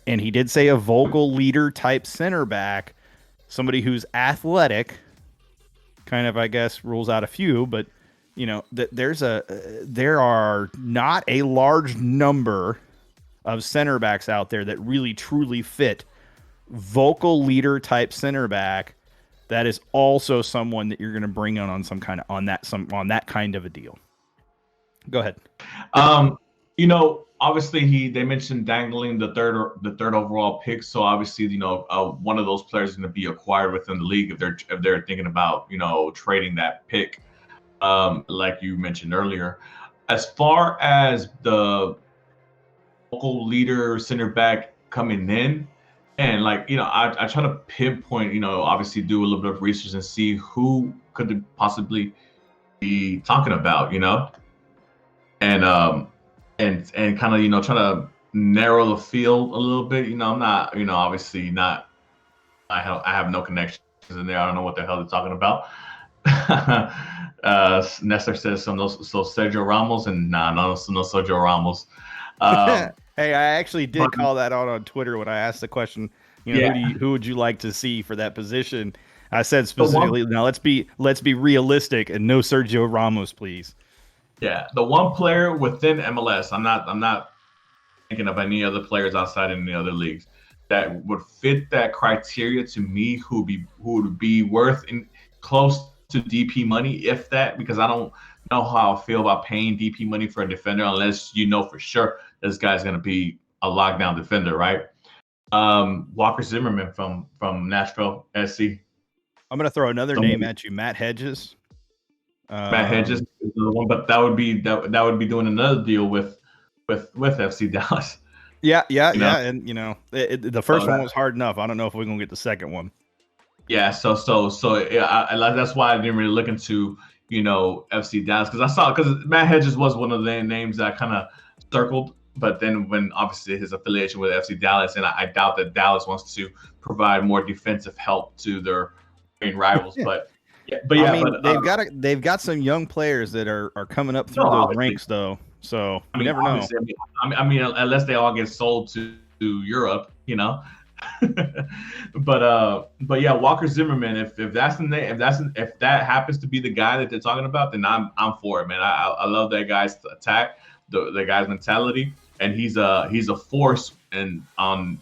And he did say a vocal leader type center back, somebody who's athletic, kind of, I guess, rules out a few, but there are not a large number of center backs out there that really truly fit vocal leader type center back. That is also someone that you're going to bring on that kind of a deal. Go ahead. Obviously they mentioned dangling the third overall pick. So obviously, one of those players is going to be acquired within the league if they're thinking about, trading that pick. Like you mentioned earlier, as far as the local leader center back coming in, and I try to pinpoint, obviously do a little bit of research and see who could possibly be talking about, and kind of, try to narrow the field a little bit. I'm not, obviously not, I have no connections in there. I don't know what the hell they're talking about. Nestor says so Sergio Ramos, and no Sergio Ramos. Hey, I actually did call that out on Twitter when I asked the question, who would you like to see for that position? I said specifically, now let's be realistic and no Sergio Ramos, please. Yeah, the one player within MLS, I'm not thinking of any other players outside in the other leagues that would fit that criteria to me, who would be worth close to DP money, if that, because I don't know how I feel about paying DP money for a defender unless you know for sure this guy's going to be a lockdown defender, right? Walker Zimmerman from Nashville SC. I'm gonna throw another name at you, Matt Hedges. Matt Hedges is the one, but that would be doing another deal with FC Dallas. Yeah, You know? and the first one was hard enough. I don't know if we're gonna get the second one. Yeah, so that's why I didn't really look into FC Dallas, because Matt Hedges was one of the names that I kind of circled, but then when obviously his affiliation with FC Dallas, and I doubt that Dallas wants to provide more defensive help to their main rivals, but they've got some young players that are coming up through those ranks though, so you never know. I mean, unless they all get sold to Europe, but yeah, Walker Zimmerman. If that's the name, if that happens to be the guy that they're talking about, then I'm for it, man. I love that guy's attack, the guy's mentality, and he's a force on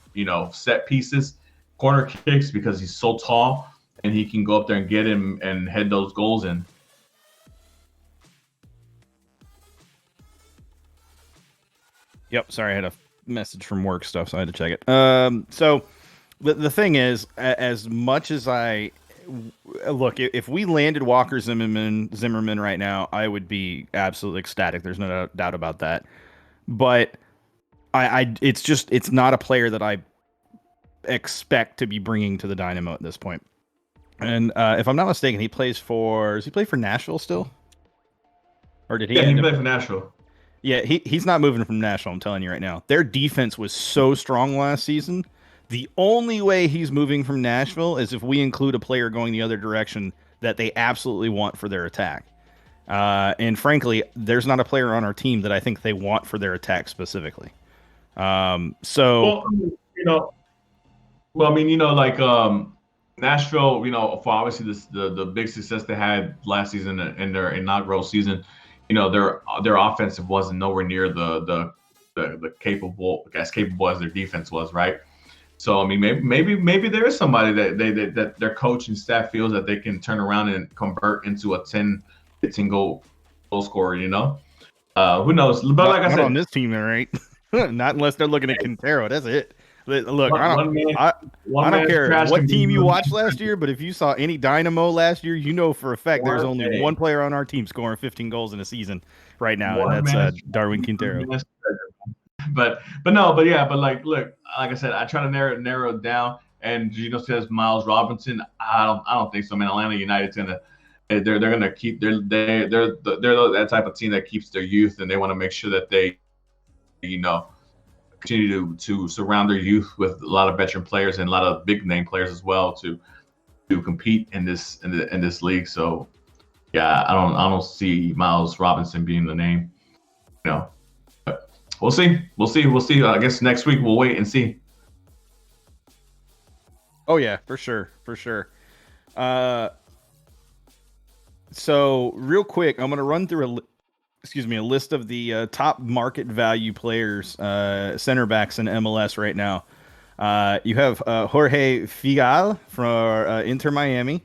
set pieces, corner kicks, because he's so tall and he can go up there and get him and head those goals in. Yep, sorry, I had a message from work stuff, so I had to check it. So the thing is, as much as I look, if we landed Walker Zimmerman right now, I would be absolutely ecstatic. There's no doubt about that. But it's not a player that I expect to be bringing to the Dynamo at this point. And if I'm not mistaken, does he play for Nashville still? Or did he? Yeah, he played for Nashville. Yeah, he's not moving from Nashville, I'm telling you right now. Their defense was so strong last season. The only way he's moving from Nashville is if we include a player going the other direction that they absolutely want for their attack. And frankly, there's not a player on our team that I think they want for their attack specifically. Nashville, for obviously the big success they had last season in their inaugural season, their offensive wasn't nowhere near the capable as their defense was, right? So I mean, maybe there is somebody that their coach and staff feels that they can turn around and convert into a 10, 15 goal scorer. Who knows? But like I said, on this team, they're right. Not unless they're looking at Quintero. That's it. Look, I don't care what team you watched last year, but if you saw any Dynamo last year, you know for a fact there's only one player on our team scoring 15 goals in a season right now, and that's Darwin Quintero. But look, like I said, I try to narrow it down, and says Miles Robinson. I don't think so, man. Atlanta United's they're gonna keep they're that type of team that keeps their youth, and they want to make sure that they continue to surround their youth with a lot of veteran players and a lot of big name players as well to compete in this league. So yeah, I don't see Miles Robinson being the name. But we'll see. I guess next week we'll wait and see. Oh yeah, for sure. So real quick, I'm gonna run through a list of the top market value players, center backs in MLS right now. You have Jorge Figal for Inter Miami.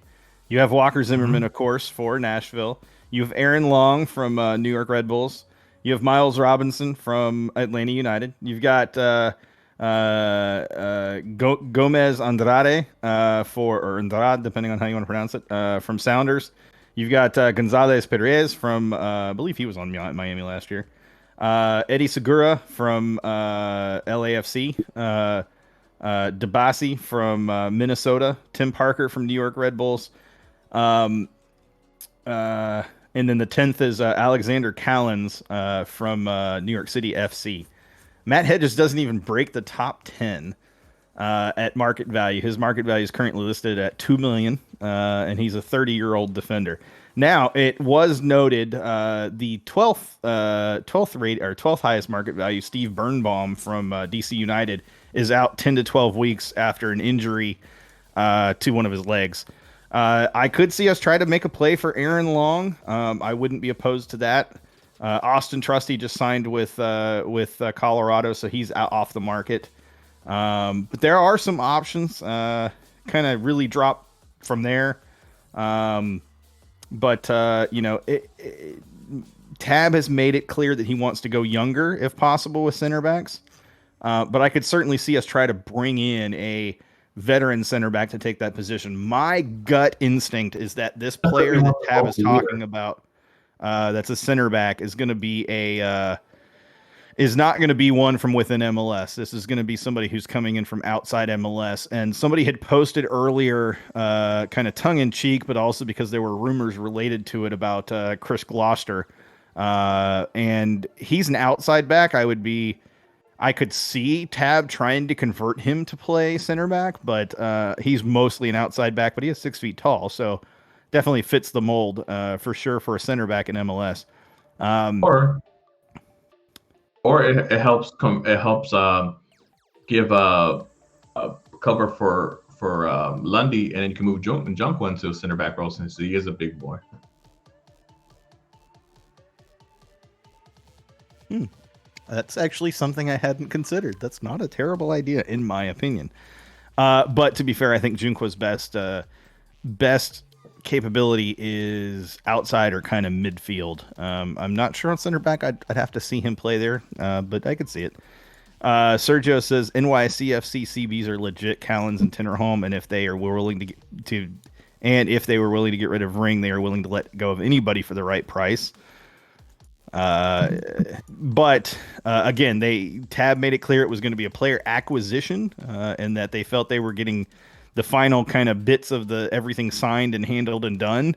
You have Walker Zimmerman, of course, for Nashville. You have Aaron Long from New York Red Bulls. You have Miles Robinson from Atlanta United. You've got Gomez Andrade or Andrade, depending on how you want to pronounce it, from Sounders. You've got Gonzalez Perez from, I believe he was on Miami last year. Eddie Segura from LAFC. Debasi from Minnesota. Tim Parker from New York Red Bulls. And then the 10th is Alexander Callens from New York City FC. Matt Hedges doesn't even break the top 10 at market value. His market value is currently listed at $2 million, and he's a 30-year-old defender. Now, it was noted the 12th highest market value, Steve Birnbaum from DC United, is out 10 to 12 weeks after an injury to one of his legs. I could see us try to make a play for Aaron Long. I wouldn't be opposed to that. Austin Trusty just signed with Colorado, so he's off the market. But there are some options. Kind of really drop from there. But Tab has made it clear that he wants to go younger if possible with center backs. But I could certainly see us try to bring in a veteran center back to take that position. My gut instinct is that this That's what we player that want the Tab is local talking leader. about, that's a center back, is going to be is not going to be one from within MLS. This is going to be somebody who's coming in from outside MLS. And somebody had posted earlier, kind of tongue in cheek, but also because there were rumors related to it about Chris Gloucester. And he's an outside back. I could see Tab trying to convert him to play center back, but he's mostly an outside back, but he is 6 feet tall. So definitely fits the mold for sure for a center back in MLS. Um, Or it helps give a cover for Lundy, and then you can move Junko into a center back role since he is a big boy. That's actually something I hadn't considered. That's not a terrible idea, in my opinion. But to be fair, I think Junqua's best capability is outside or kind of midfield. I'm not sure on center back. I'd have to see him play there, but I could see it. Sergio says NYCFC CBs are legit. Callens and Tinnerholm, and if they are willing to and if they were willing to get rid of Ring, they are willing to let go of anybody for the right price. But again, Tab made it clear it was going to be a player acquisition, and that they felt they were getting the final kind of bits of the everything signed and handled and done,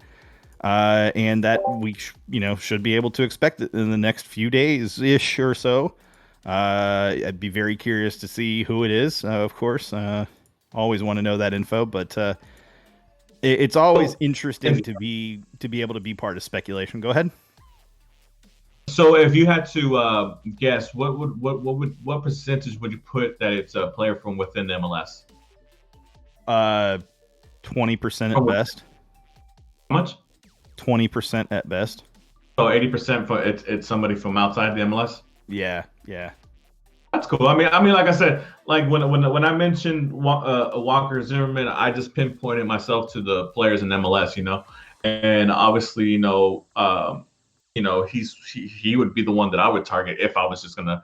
and that we should be able to expect it in the next few days ish or so. I'd be very curious to see who it is. Of course, always want to know that info, but it's always So if interesting to be able to be part of speculation. Go ahead. so if you had to guess, what percentage would you put that it's a player from within the MLS? Uh, 20% From at within, best. how much? 20% at best. So 80% for it's somebody from outside the MLS. Yeah, yeah. That's cool. Like I said, like when I mentioned Walker Zimmerman, I just pinpointed myself to the players in MLS, and obviously, he would be the one that I would target if I was just gonna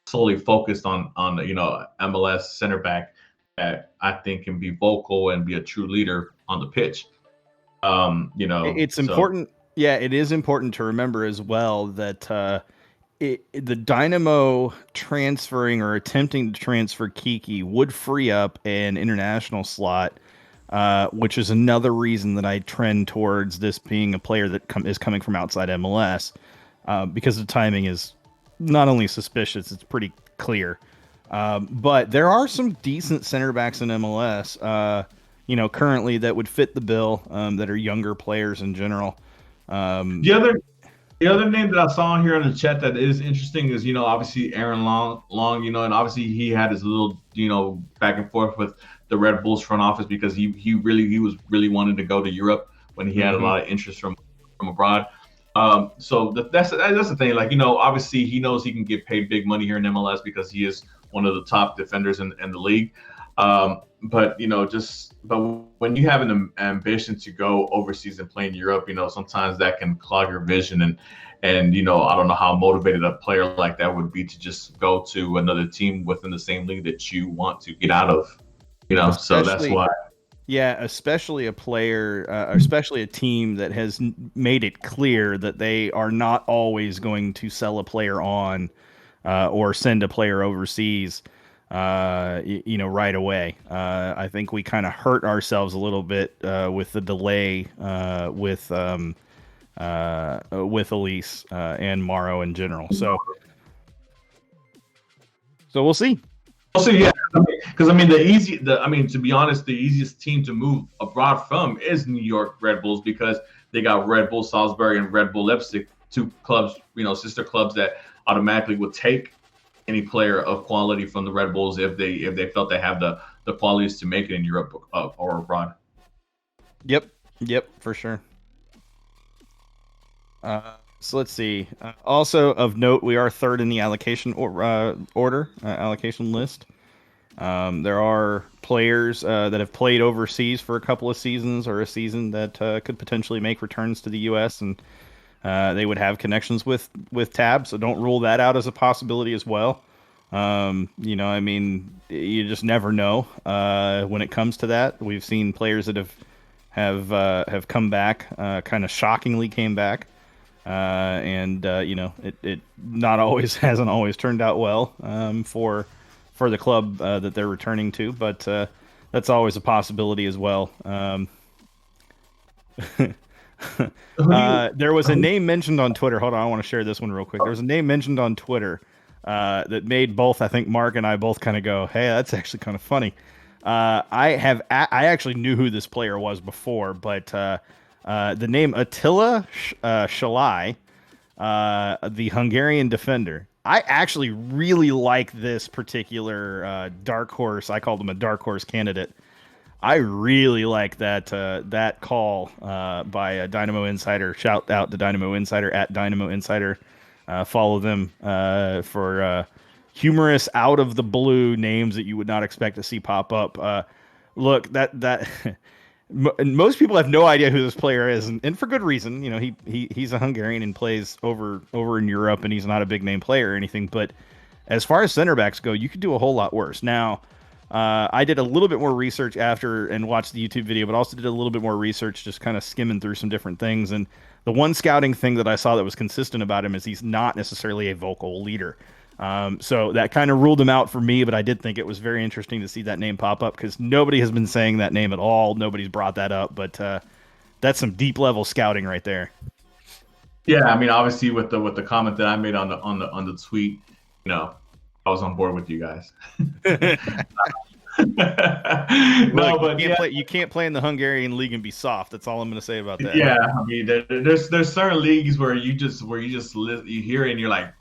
solely focus on MLS center back that I think can be vocal and be a true leader on the pitch. It's So important. Yeah, it is important to remember as well that the Dynamo transferring or attempting to transfer Kiki would free up an international slot, which is another reason that I trend towards this being a player that is coming from outside MLS, because the timing is not only suspicious, it's pretty clear. But there are some decent center backs in MLS, currently that would fit the bill, that are younger players in general. Um, the other The other name that I saw here in the chat that is interesting is, obviously Aaron Long, and obviously he had his little, back and forth with the Red Bulls front office because he was really wanting to go to Europe when he had a mhm. lot of interest from abroad. So that's the thing. Like, obviously he knows he can get paid big money here in MLS because he is one of the top defenders in the league. But when you have an ambition to go overseas and play in Europe, sometimes that can clog your vision, and I don't know how motivated a player like that would be to just go to another team within the same league that you want to get out of. So that's Especially, why. yeah, especially a player, especially a team that has made it clear that they are not always going to sell a player on, or send a player overseas, right away. I think we kind of hurt ourselves a little bit with the delay, with Elise, and Morrow in general. So we'll see. Also, yeah, because to be honest, the easiest team to move abroad from is New York Red Bulls because they got Red Bull Salzburg and Red Bull Leipzig, two clubs, sister clubs that automatically would take any player of quality from the Red Bulls if they felt they have the qualities to make it in Europe or abroad. Yep, yep, for sure. So let's see. Also of note, we are third in the allocation order, allocation list. There are players that have played overseas for a couple of seasons or a season that could potentially make returns to the U.S. and they would have connections with Tab, so don't rule that out as a possibility as well. I mean, you just never know when it comes to that. We've seen players that have come back, kind of shockingly came back, and it not always hasn't always turned out well for the club that they're returning to, but that's always a possibility as well. Who do you? There was a name mentioned on Twitter. Hold on, I want to share this one real quick. There was a name mentioned on Twitter that made both, I think Mark and I both kind of go, "Hey, that's actually kind of funny." I actually knew who this player was before, but the name Attila Shalai, the Hungarian defender. I actually really like this particular dark horse. I called him a dark horse candidate. I really like that call by a Dynamo Insider. Shout out to Dynamo Insider at Dynamo Insider. Follow them for humorous, out of the blue names that you would not expect to see pop up. Look, that most people have no idea who this player is, and for good reason. You know, he's a Hungarian and plays over in Europe, and he's not a big name player or anything. But as far as center backs go, you could do a whole lot worse. Now, I did a little bit more research after and watched the YouTube video, but also did a little bit more research, just kind of skimming through some different things. And the one scouting thing that I saw that was consistent about him is he's not necessarily a vocal leader. So that kind of ruled him out for me, but I did think it was very interesting to see that name pop up because nobody has been saying that name at all. Nobody's brought that up, but that's some deep level scouting right there. Yeah, I mean, obviously with the comment that I made on the tweet, I was on board with you guys. Look, No, but yeah, you can't play in the Hungarian league and be soft. That's all I'm going to say about that. yeah. I mean, there's certain leagues where you hear it and you're like,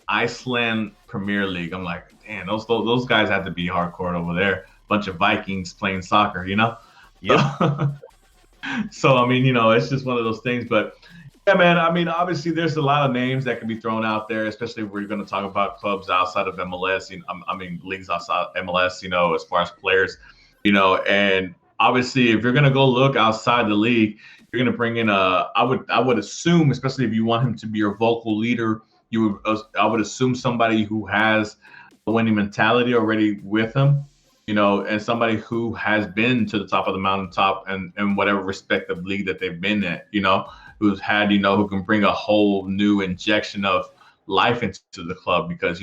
Iceland Premier League. I'm like, damn, those guys have to be hardcore over there. Bunch of Vikings playing soccer, you know. Yep. So I mean, it's just one of those things. But yeah, man. I mean, obviously, there's a lot of names that can be thrown out there, especially if we're going to talk about clubs outside of MLS. I mean, leagues outside of MLS. As far as players, and obviously, if you're going to go look outside the league, you're going to bring in I would assume, especially if you want him to be your vocal leader, I would assume somebody who has a winning mentality already with him. And somebody who has been to the top of the mountaintop and whatever respective league that they've been at, who's had, who can bring a whole new injection of life into the club because,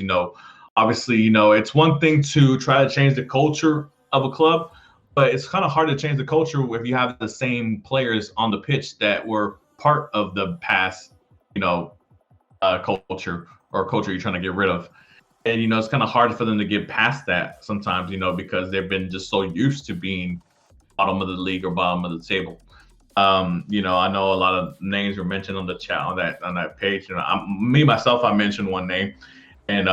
obviously, it's one thing to try to change the culture of a club, but it's kind of hard to change the culture if you have the same players on the pitch that were part of the past, culture or culture you're trying to get rid of. And, it's kind of hard for them to get past that sometimes, because they've been just so used to being bottom of the league or bottom of the table. I know a lot of names were mentioned on the chat on that page. Me myself, I mentioned one name, and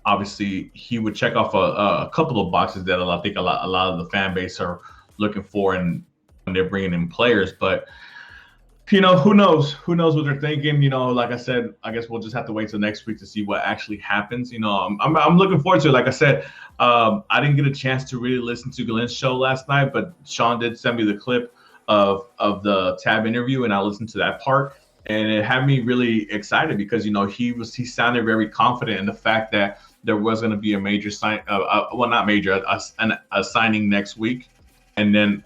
obviously he would check off a couple of boxes that I think a lot of the fan base are looking for, and when they're bringing in players, but. Who knows? Who knows what they're thinking? Like I said, I guess we'll just have to wait till next week to see what actually happens. I'm looking forward to it. Like I said, I didn't get a chance to really listen to Glenn's show last night, but Sean did send me the clip of the Tab interview, and I listened to that part, and it had me really excited because he sounded very confident in the fact that there was going to be a major not major, a signing next week, and then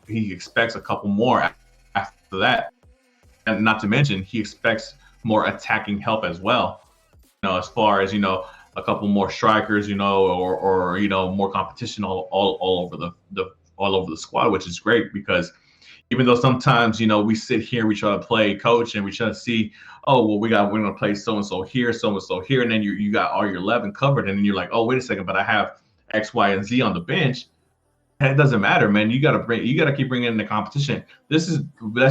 he expects a couple more after that, and not to mention he expects more attacking help as well. As far as a couple more strikers, or more competition all over all over the squad, which is great because even though sometimes we sit here, we try to play coach, and we try to see, oh well, we're gonna play so and so here, and then you got all your 11 covered, and then you're like, oh wait a second, but I have X, Y, and Z on the bench. It doesn't matter, man. You gotta keep bringing in the competition. Let's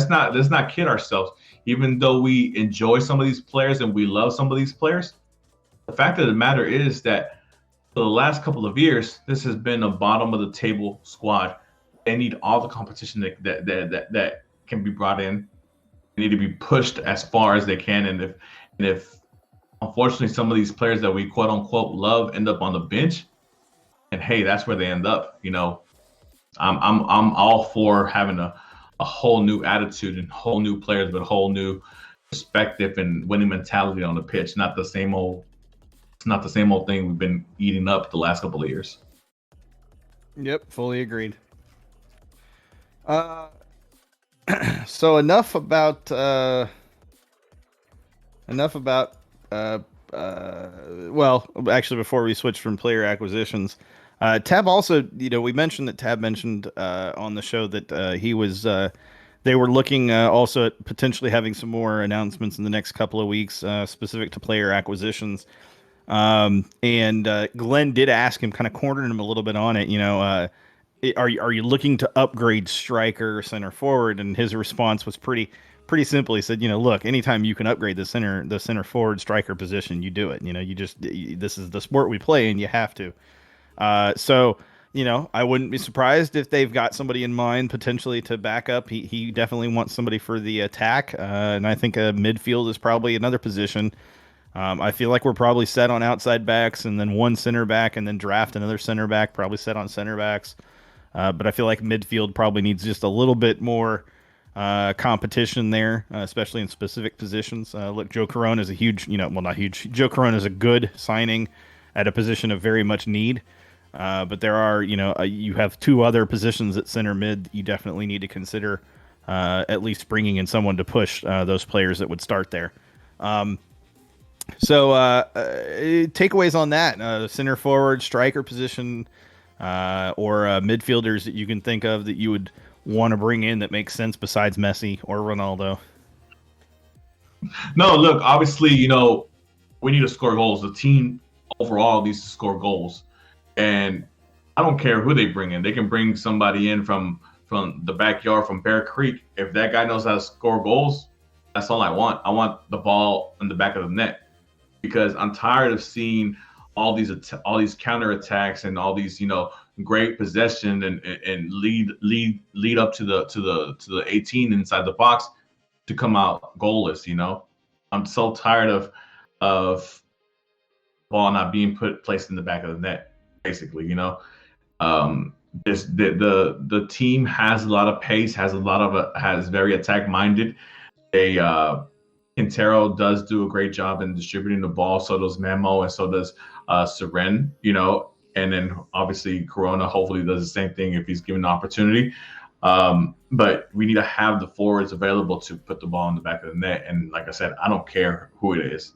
not kid ourselves. Even though we enjoy some of these players and we love some of these players, the fact of the matter is that for the last couple of years, this has been a bottom of the table squad. They need all the competition that can be brought in. They need to be pushed as far as they can. And if unfortunately, some of these players that we quote unquote love end up on the bench, and hey, that's where they end up. I'm all for having a whole new attitude and whole new players with a whole new perspective and winning mentality on the pitch. Not the same old thing we've been eating up the last couple of years. Yep, fully agreed. Uh, so enough about uh, well, actually, before we switch from player acquisitions, Tab also, we mentioned that Tab mentioned on the show that he was they were looking also at potentially having some more announcements in the next couple of weeks specific to player acquisitions. And Glenn did ask him, kind of cornered him a little bit on it. Are you looking to upgrade striker or center forward? And his response was pretty simple. He said, look, anytime you can upgrade the center forward striker position, you do it. This is the sport we play, and you have to. So I wouldn't be surprised if they've got somebody in mind potentially to back up. He definitely wants somebody for the attack, and I think midfield is probably another position. I feel like we're probably set on outside backs, and then one center back, and then draft another center back. Probably set on center backs. But I feel like midfield probably needs just a little bit more competition there, especially in specific positions. Look, Joe Corona is a huge, well, not huge. Joe Corona is a good signing at a position of very much need. But there are, you have two other positions at center mid you definitely need to consider at least bringing in someone to push those players that would start there. So takeaways on that: center forward, striker position, or midfielders that you can think of that you would want to bring in that makes sense besides Messi or Ronaldo. No, look, obviously, we need to score goals. The team overall needs to score goals. And I don't care who they bring in. They can bring somebody in from the backyard from Bear Creek. If that guy knows how to score goals, that's all I want. I want the ball in the back of the net because I'm tired of seeing all these counter attacks and all these great possession and lead up to the 18 inside the box to come out goalless. I'm so tired of ball not being placed in the back of the net. Basically, this the team has a lot of pace, has very attack minded. Quintero does do a great job in distributing the ball. So does Memo, and so does Seren. And then obviously Corona hopefully does the same thing if he's given the opportunity. But we need to have the forwards available to put the ball in the back of the net. And like I said, I don't care who it is.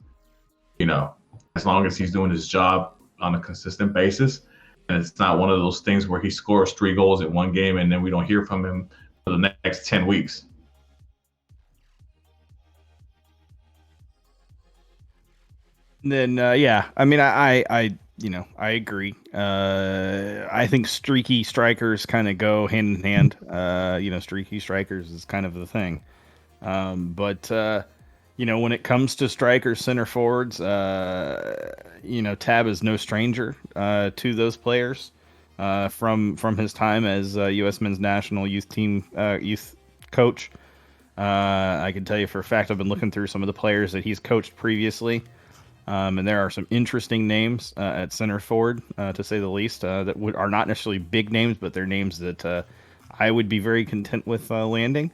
As long as he's doing his job on a consistent basis, and it's not one of those things where he scores 3 goals in one game and then we don't hear from him for the next 10 weeks. Then yeah, I mean, I agree. I think streaky strikers kind of go hand in hand. Streaky strikers is kind of the thing. But when it comes to strikers, center forwards, Tab is no stranger to those players from his time as U.S. men's national youth team youth coach. I can tell you for a fact I've been looking through some of the players that he's coached previously. And there are some interesting names at center forward, to say the least, that are not necessarily big names, but they're names that I would be very content with landing.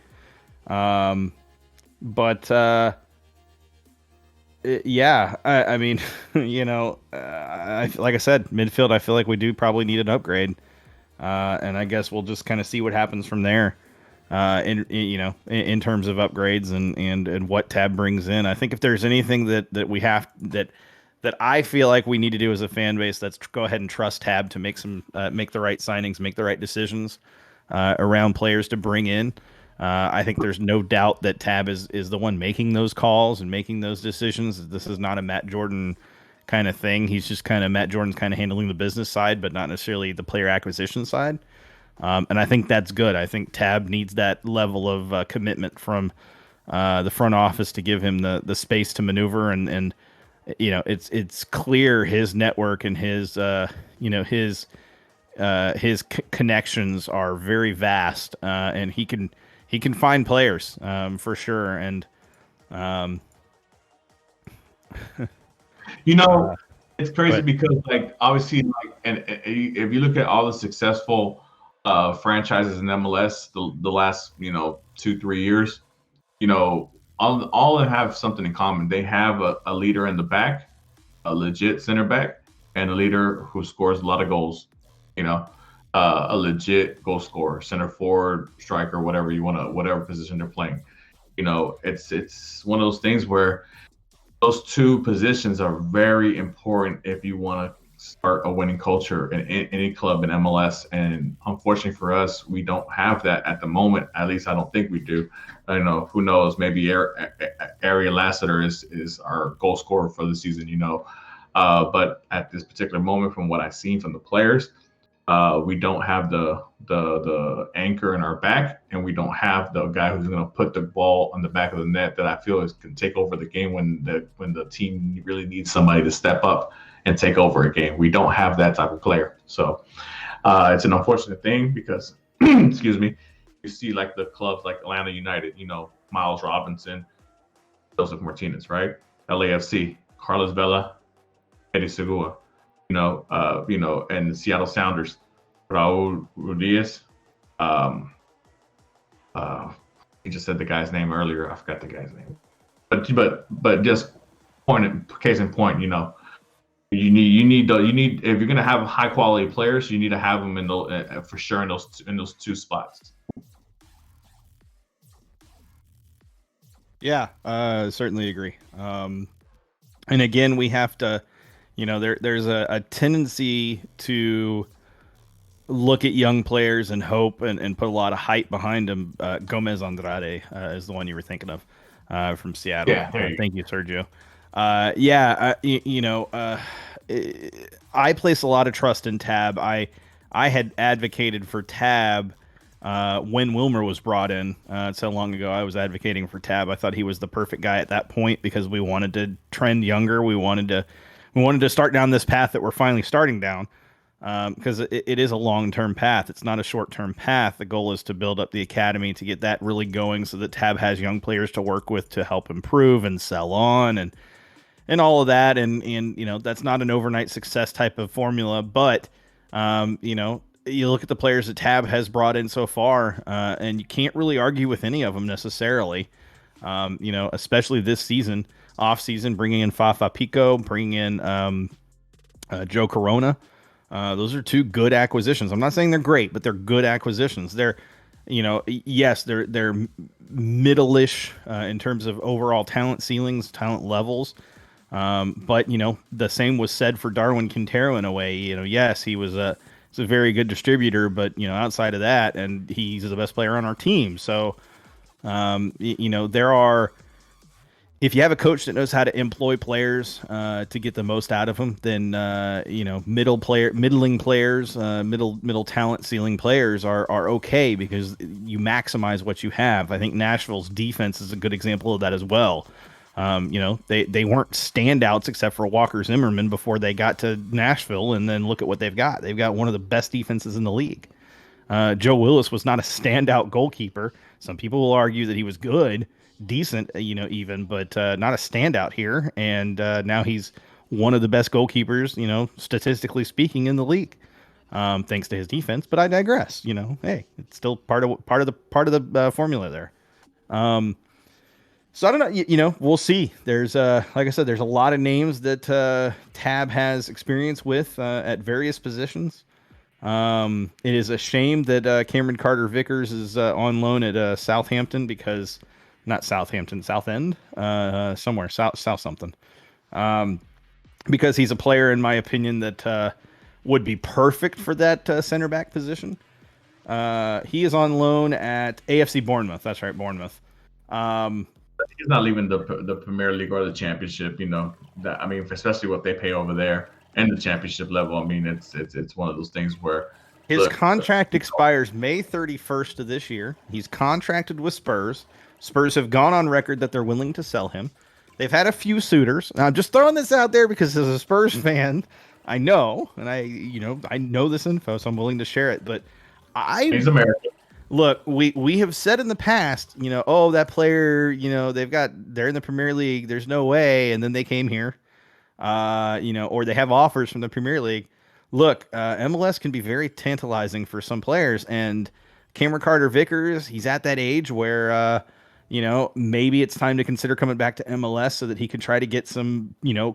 But yeah, I mean, like I said, midfield, I feel like we do probably need an upgrade, and I guess we'll just kind of see what happens from there. In terms of upgrades and what Tab brings in. I think if there's anything that we have that I feel like we need to do as a fan base, let's go ahead and trust Tab to make the right signings, make the right decisions around players to bring in. I think there's no doubt that Tab is the one making those calls and making those decisions. This is not a Matt Jordan kind of thing. He's just Matt Jordan's kind of handling the business side, but not necessarily the player acquisition side. And I think that's good. I think Tab needs that level of commitment from the front office to give him the space to maneuver. And it's clear his network and his connections are very vast, and he can find players for sure. And You Uh, know, it's crazy but because like obviously like and if you look at all the successful franchises in MLS the last 2-3 years, all of them have something in common. They have a leader in the back, a legit center back, and a leader who scores a lot of goals. You know, a legit goal scorer, center forward, striker, whatever you want to, whatever position they're playing. It's one of those things where those two positions are very important if you want to start a winning culture in any club in MLS. And unfortunately for us, we don't have that at the moment. At least I don't think we do. I know who knows. Maybe Ari Lassiter is our goal scorer for the season. But at this particular moment, from what I've seen from the players, we don't have the anchor in our back, and we don't have the guy who's going to put the ball on the back of the net that I feel can take over the game when the team really needs somebody to step up and take over a game. We don't have that type of player, so it's an unfortunate thing because, excuse me, you see like the clubs like Atlanta United, Miles Robinson, Joseph Martinez, right? LAFC, Carlos Vela, Eddie Segura, and the Seattle Sounders, Raul Ruiz. Um, he just said the guy's name earlier. I forgot the guy's name. But just case in point, you need if you're gonna have high quality players, you need to have them for sure in those two spots. yeah, certainly agree. And again, we have to, there's a tendency to look at young players and hope and put a lot of hype behind them. Gomez Andrade is the one you were thinking of from Seattle. Yeah, there you go. Thank you, Sergio. Yeah, I place a lot of trust in Tab. I had advocated for Tab when Wilmer was brought in. So long ago, I was advocating for Tab. I thought he was the perfect guy at that point because we wanted to trend younger. We wanted to start down this path that we're finally starting down because it is a long-term path. It's not a short-term path. The goal is to build up the academy to get that really going so that Tab has young players to work with to help improve and sell on and all of that. And that's not an overnight success type of formula, but you look at the players that Tab has brought in so far, and you can't really argue with any of them necessarily. Especially this season, off season, bringing in Fafa Pico, bringing in Joe Corona. Those are two good acquisitions. I'm not saying they're great, but they're good acquisitions. Yes, they're middle-ish in terms of overall talent ceilings, talent levels. But the same was said for Darwin Quintero in a way. Yes, he's a very good distributor, but outside of that, and he's the best player on our team. So, there are. If you have a coach that knows how to employ players to get the most out of them, then middling players, middle talent ceiling players are okay because you maximize what you have. I think Nashville's defense is a good example of that as well. They weren't standouts except for Walker Zimmerman before they got to Nashville, and then look at what they've got. They've got one of the best defenses in the league. Joe Willis was not a standout goalkeeper. Some people will argue that he was good, decent, even, but not a standout here. And now he's one of the best goalkeepers, statistically speaking, in the league, thanks to his defense. But I digress. Hey, it's still part of the formula there. So I don't know. We'll see. There's like I said, there's a lot of names that Tab has experience with at various positions. It is a shame that Cameron Carter Vickers is on loan at Southampton because not Southampton, Southend, somewhere south something. Because he's a player, in my opinion, that would be perfect for that center back position. He is on loan at AFC Bournemouth. That's right, Bournemouth. He's not leaving the Premier League or the Championship. Especially what they pay over there and the Championship level. I mean, it's one of those things where his contract expires May 31st of this year. He's contracted with Spurs. Spurs have gone on record that they're willing to sell him. They've had a few suitors. Now, I'm just throwing this out there because as a Spurs fan, I know, and I know this info, so I'm willing to share it. But he's American. Look, we have said in the past, that player, they're in the Premier League. There's no way. And then they came here. or they have offers from the Premier League. Look, MLS can be very tantalizing for some players, and Cameron Carter-Vickers, he's at that age where, maybe it's time to consider coming back to MLS so that he could try to get some,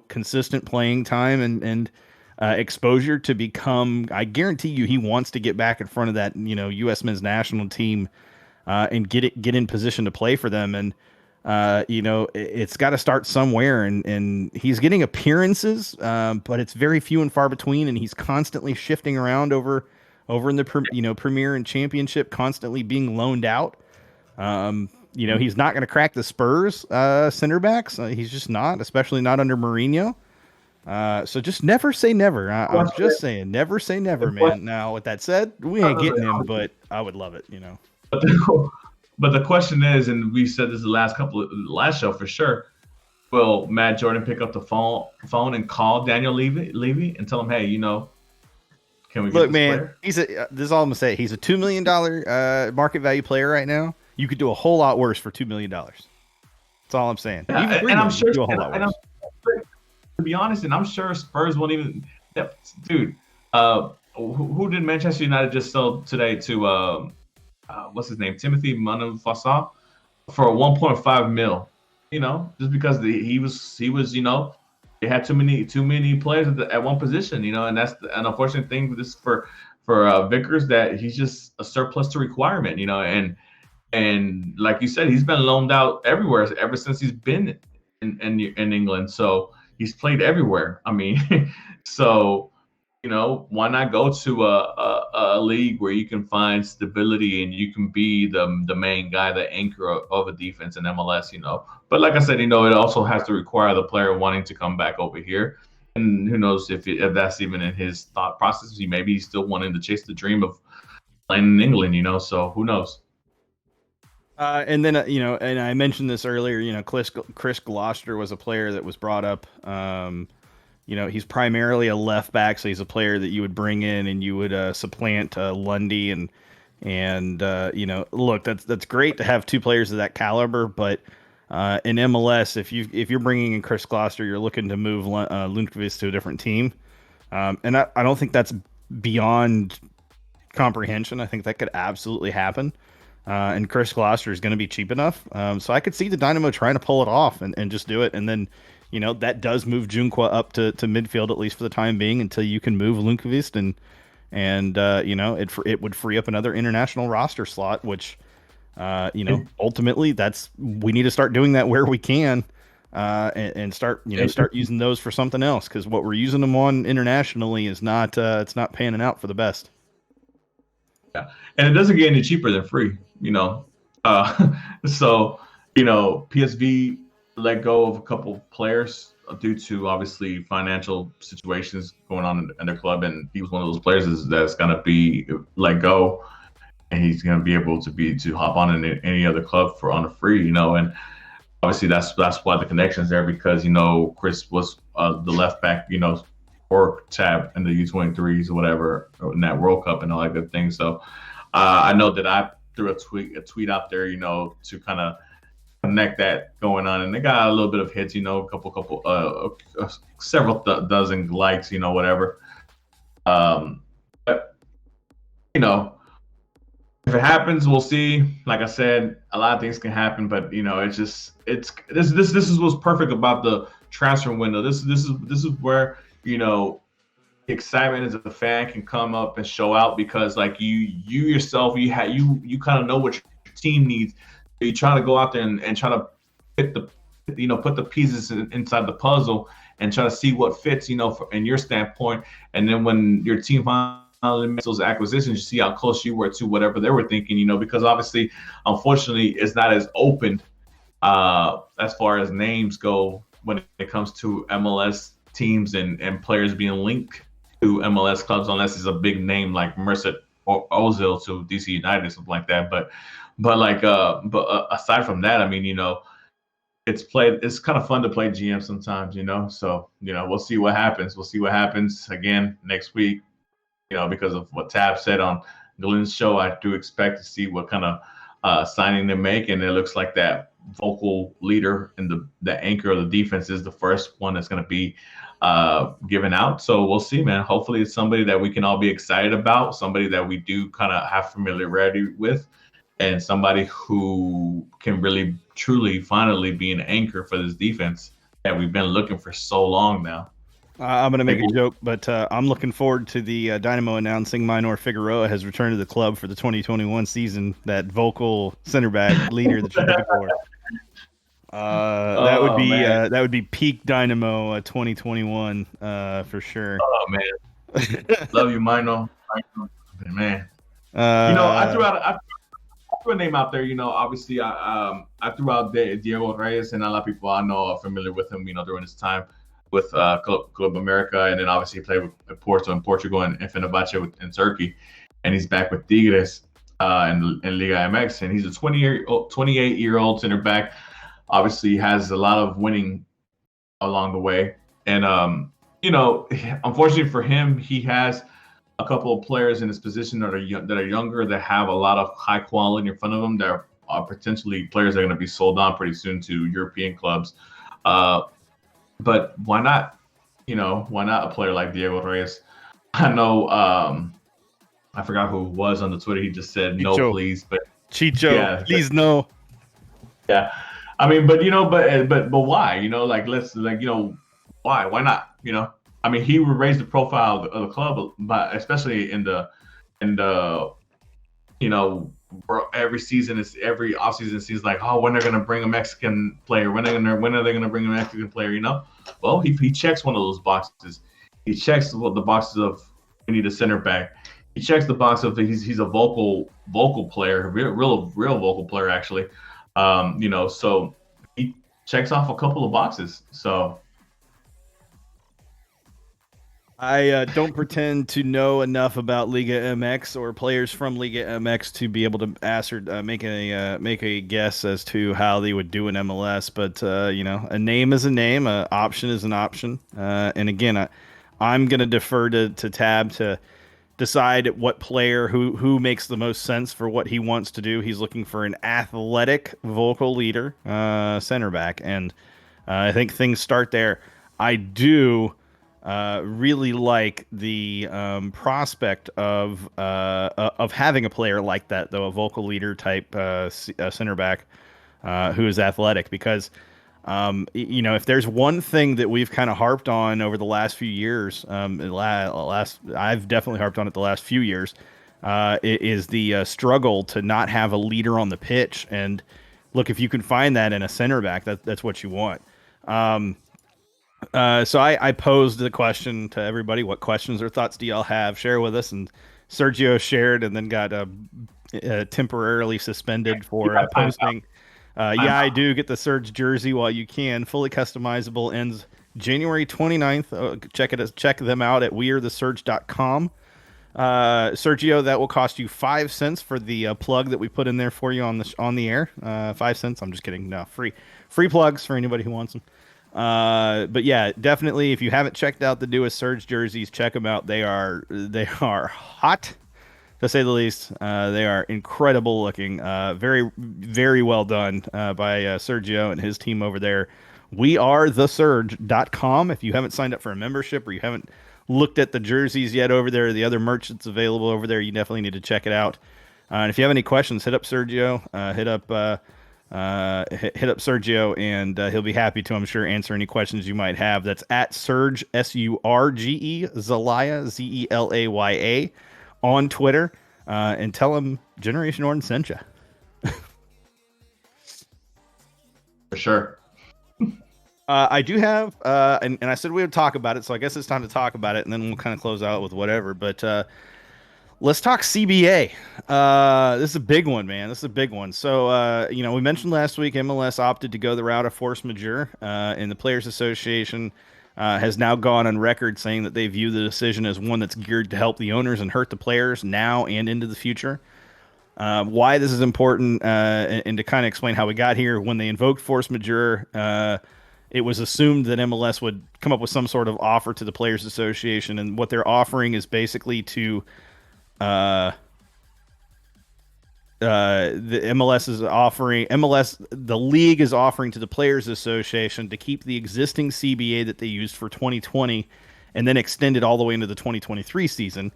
consistent playing time and exposure to become. I guarantee you, he wants to get back in front of that, U.S. men's national team and get in position to play for them. And it's got to start somewhere. And he's getting appearances, but it's very few and far between. And he's constantly shifting around over in the Premier and Championship, constantly being loaned out. He's not going to crack the Spurs center backs. He's just not, especially not under Mourinho. So just never say never. I'm just saying, never say never, man. Now, with that said, we ain't getting him, but I would love it. But the question is, and we said this the last show for sure. Will Matt Jordan pick up the phone and call Daniel Levy and tell him, hey, can we get look, this man? player? This is all I'm gonna say. He's a $2 million market value player right now. You could do a whole lot worse for $2 million. That's all I'm saying. Yeah, and I'm sure do a whole lot worse. To be honest, and I'm sure Spurs won't even. Dude, who did Manchester United just sell today to? What's his name? Timothy Munafasa for 1.5 mil. Just because he was. They had too many players at one position. And that's an unfortunate thing. This for Vickers, that he's just a surplus to requirement. And like you said, he's been loaned out everywhere ever since he's been in England. So he's played everywhere. I mean, so why not go to a league where you can find stability and you can be the main guy, the anchor of a defense in MLS. But like I said, it also has to require the player wanting to come back over here. And who knows if that's even in his thought process. Maybe he's still wanting to chase the dream of playing in England. So who knows? And then and I mentioned this earlier. Chris Gloucester was a player that was brought up. He's primarily a left back, so he's a player that you would bring in and you would supplant Lundy and look, that's great to have two players of that caliber, but in MLS, if you're bringing in Chris Gloucester, you're looking to move Lundqvist to a different team, and I don't think that's beyond comprehension. I think that could absolutely happen. And Chris Gloucester is going to be cheap enough. So I could see the Dynamo trying to pull it off and just do it. And then, that does move Junqua up to midfield, at least for the time being, until you can move Lundqvist. And it would free up another international roster slot, which, ultimately we need to start doing that where we can. And start using those for something else. Cause what we're using them on internationally is it's not panning out for the best. Yeah. And it doesn't get any cheaper than free, so, PSV let go of a couple players due to obviously financial situations going on in their club. And he was one of those players that's going to be let go, and he's going to be able to hop on in any other club on a free, and obviously that's why the connection's there, because, Chris was the left back, or tab in the U23s or whatever in that World Cup and all that good thing. So I know that I threw a tweet out there, to kind of connect that going on, and they got a little bit of hits, several dozen likes, whatever. But if it happens, we'll see. Like I said, a lot of things can happen, but this is what's perfect about the transfer window. This is where excitement as a fan can come up and show out, because like you yourself, you kind of know what your team needs. You try to go out there and try to put the pieces inside the puzzle and try to see what fits, in your standpoint. And then when your team finally makes those acquisitions, you see how close you were to whatever they were thinking, because obviously, unfortunately, it's not as open as far as names go when it comes to MLS teams and players being linked to MLS clubs, unless it's a big name like Mercer or Ozil to DC United or something like that. But aside from that, I mean, it's kind of fun to play GM sometimes, So we'll see what happens. We'll see what happens again next week. Because of what Tab said on Glenn's show, I do expect to see what kind of signing they make, and it looks like that vocal leader and the anchor of the defense is the first one that's going to be given out. So we'll see, man. Hopefully, it's somebody that we can all be excited about, somebody that we do kind of have familiarity with, and somebody who can really, truly, finally be an anchor for this defense that we've been looking for so long now. I'm going to make Like, a joke, but I'm looking forward to the Dynamo announcing Minor Figueroa has returned to the club for the 2021 season. That vocal center back leader that you're looking for. oh man, That would be peak Dynamo 2021 for sure. oh man, love you, Mino. Man, Uh, I threw a name out there. Obviously, I threw out Diego Reyes, and a lot of people I know are familiar with him. During his time with Club America, and then obviously he played with Porto in Portugal and Fenerbahce in Turkey, and he's back with Tigres in Liga MX, and he's a 28-year-old center back. Obviously, has a lot of winning along the way, and unfortunately for him, he has a couple of players in his position that are younger, that have a lot of high quality in front of them, that are potentially players that are going to be sold on pretty soon to European clubs. But why not? Why not a player like Diego Reyes? I know, I forgot who it was on the Twitter. He just said no, Chicho. please. But Chicho, yeah, please no. yeah. I mean, but but why? Why? Why not? I mean, he would raise the profile of the club, but especially in the every season, is every offseason, it seems like, oh, when they're gonna bring a Mexican player, when are they gonna bring a Mexican player? Well, he checks one of those boxes. He checks the boxes of, we need a center back. He checks the box of he's a vocal player, real vocal player actually. So he checks off a couple of boxes. So I don't pretend to know enough about Liga MX or players from Liga MX to be able to make a guess as to how they would do in MLS. But a name is a name, an option is an option. And again, I'm going to defer to Tab to decide what player who makes the most sense for what he wants to do. He's looking for an athletic vocal leader, center back, and I think things start there. I do really like the prospect of having a player like that, though, a vocal leader type center back who is athletic, because if there's one thing that we've kind of harped on over the last few years, I've definitely harped on it the last few years, is the struggle to not have a leader on the pitch. And look, if you can find that in a center back, that's what you want. So I posed the question to everybody: what questions or thoughts do y'all have? Share with us. And Sergio shared, and then got temporarily suspended for posting. Yeah, I do. Get the Surge jersey while you can. Fully customizable. Ends January 29th. Check them out at wearethesurge.com. Sergio, that will cost you 5 cents for the plug that we put in there for you on the air. 5 cents. I'm just kidding. No, free plugs for anybody who wants them. But yeah, definitely, if you haven't checked out the newest Surge jerseys, check them out. They are hot, to say the least. They are incredible looking. Very, very well done by Sergio and his team over there. wearethesurge.com. If you haven't signed up for a membership, or you haven't looked at the jerseys yet over there, the other merch that's available over there, you definitely need to check it out. And if you have any questions, hit up Sergio. Hit up Sergio, and he'll be happy to, I'm sure, answer any questions you might have. That's at Surge, Surge, Zelaya, Zelaya, on Twitter, and tell him Generation Orange sent you. for sure. I do have, and I said we would talk about it, so I guess it's time to talk about it, and then we'll kind of close out with whatever. But let's talk CBA. This is a big one, man. This is a big one. So, we mentioned last week MLS opted to go the route of force majeure, and the Players Association has now gone on record saying that they view the decision as one that's geared to help the owners and hurt the players now and into the future. Why this is important, and to kind of explain how we got here. When they invoked force majeure, it was assumed that MLS would come up with some sort of offer to the Players Association, and what they're offering is basically to the the league is offering to the Players Association to keep the existing CBA that they used for 2020 and then extend it all the way into the 2023 season.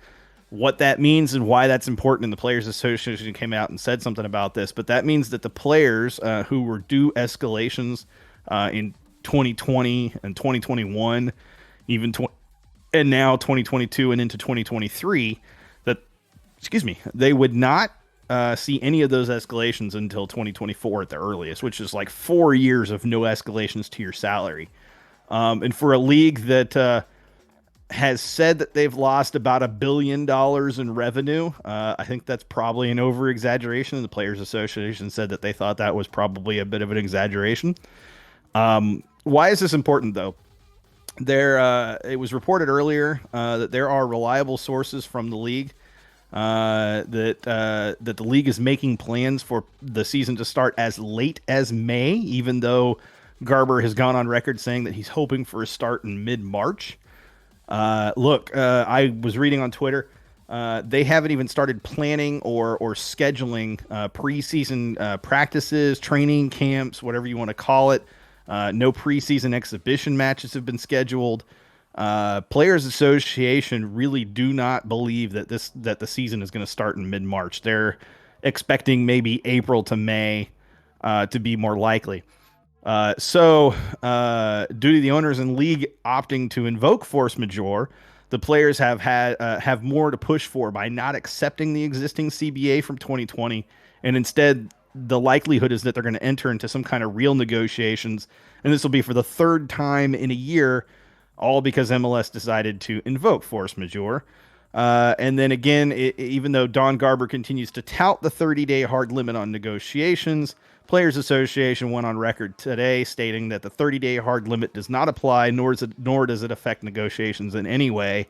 What that means and why that's important, and the Players Association came out and said something about this, but that means that the players who were due escalations in 2020 and 2021, even and now 2022 and into 2023, that, excuse me, they would not see any of those escalations until 2024 at the earliest, which is like 4 years of no escalations to your salary. And for a league that has said that they've lost about $1 billion in revenue, I think that's probably an over exaggeration. The Players Association said that they thought that was probably a bit of an exaggeration. Why is this important, though? It was reported earlier that there are reliable sources from the league that the league is making plans for the season to start as late as May, even though Garber has gone on record saying that he's hoping for a start in mid-March. I was reading on Twitter. They haven't even started planning or scheduling preseason practices, training camps, whatever you want to call it. No preseason exhibition matches have been scheduled. Players Association really do not believe that the season is going to start in mid-March. They're expecting maybe April to May to be more likely. Due to the owners and league opting to invoke force majeure, the players have more to push for by not accepting the existing CBA from 2020, and instead the likelihood is that they're going to enter into some kind of real negotiations, and this will be for the third time in a year, all because MLS decided to invoke force majeure. And then again, even though Don Garber continues to tout the 30-day hard limit on negotiations, Players Association went on record today stating that the 30-day hard limit does not apply, nor does it affect negotiations in any way.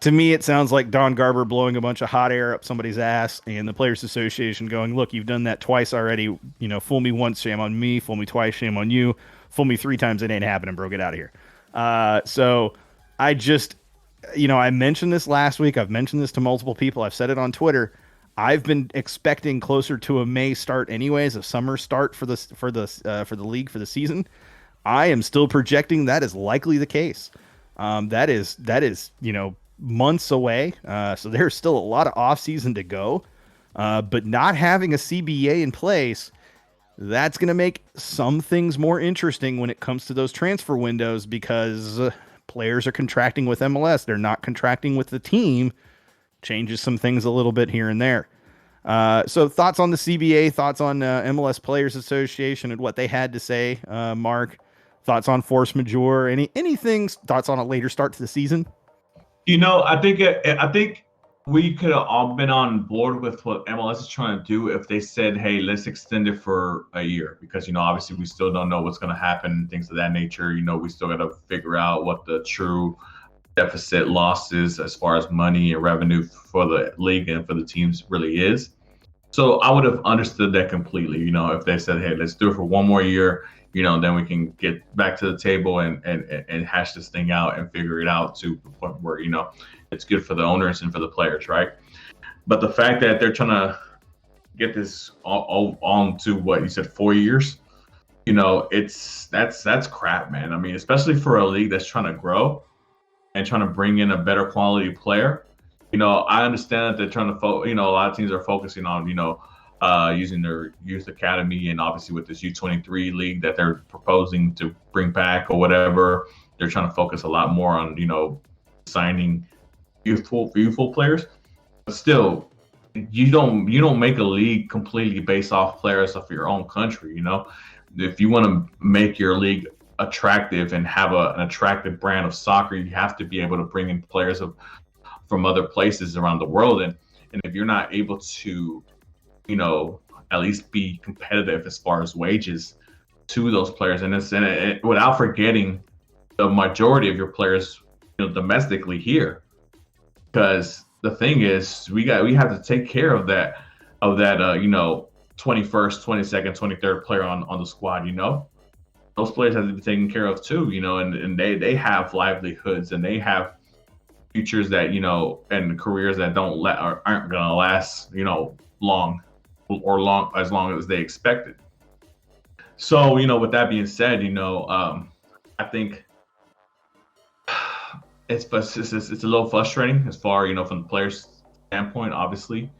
To me, it sounds like Don Garber blowing a bunch of hot air up somebody's ass, and the Players Association going, "Look, you've done that twice already. You know, fool me once, shame on me. Fool me twice, shame on you. Fool me 3 times, it ain't happening, bro. Get out of here." So I just, I mentioned this last week. I've mentioned this to multiple people. I've said it on Twitter. I've been expecting closer to a May start, anyways, a summer start for the league for the season. I am still projecting that is likely the case. That is months away. So there's still a lot of off season to go. But not having a CBA in place, that's going to make some things more interesting when it comes to those transfer windows, because players are contracting with MLS. They're not contracting with the team. Changes some things a little bit here and there. So thoughts on the CBA, thoughts on MLS Players Association and what they had to say, Mark? Thoughts on force majeure? Anything? Thoughts on a later start to the season? I think we could have all been on board with what MLS is trying to do if they said, "Hey, let's extend it for a year," because obviously we still don't know what's going to happen, things of that nature. We still got to figure out what the true deficit losses as far as money and revenue for the league and for the teams really is. So I would have understood that completely. If they said, "Hey, let's do it for one more year," then we can get back to the table and hash this thing out and figure it out to the point where, it's good for the owners and for the players, right? But the fact that they're trying to get this all on to what you said, 4 years, that's crap, man. I mean, especially for a league that's trying to grow and trying to bring in a better quality player. I understand that they're trying to a lot of teams are focusing on, using their youth academy, and obviously with this U23 league that they're proposing to bring back or whatever, they're trying to focus a lot more on, signing youthful players. But still, you don't make a league completely based off players of your own country. If you want to make your league attractive and have an attractive brand of soccer, you have to be able to bring in players from other places around the world, and if you're not able to at least be competitive as far as wages to those players, and without forgetting the majority of your players domestically here, because the thing is we have to take care of that 21st, 22nd, 23rd player on the squad. Those players have to be taken care of too, and they have livelihoods, and they have futures that and careers that aren't gonna last long. or long as they expected. So, with that being said, I think it's a little frustrating as far, from the players' standpoint, obviously.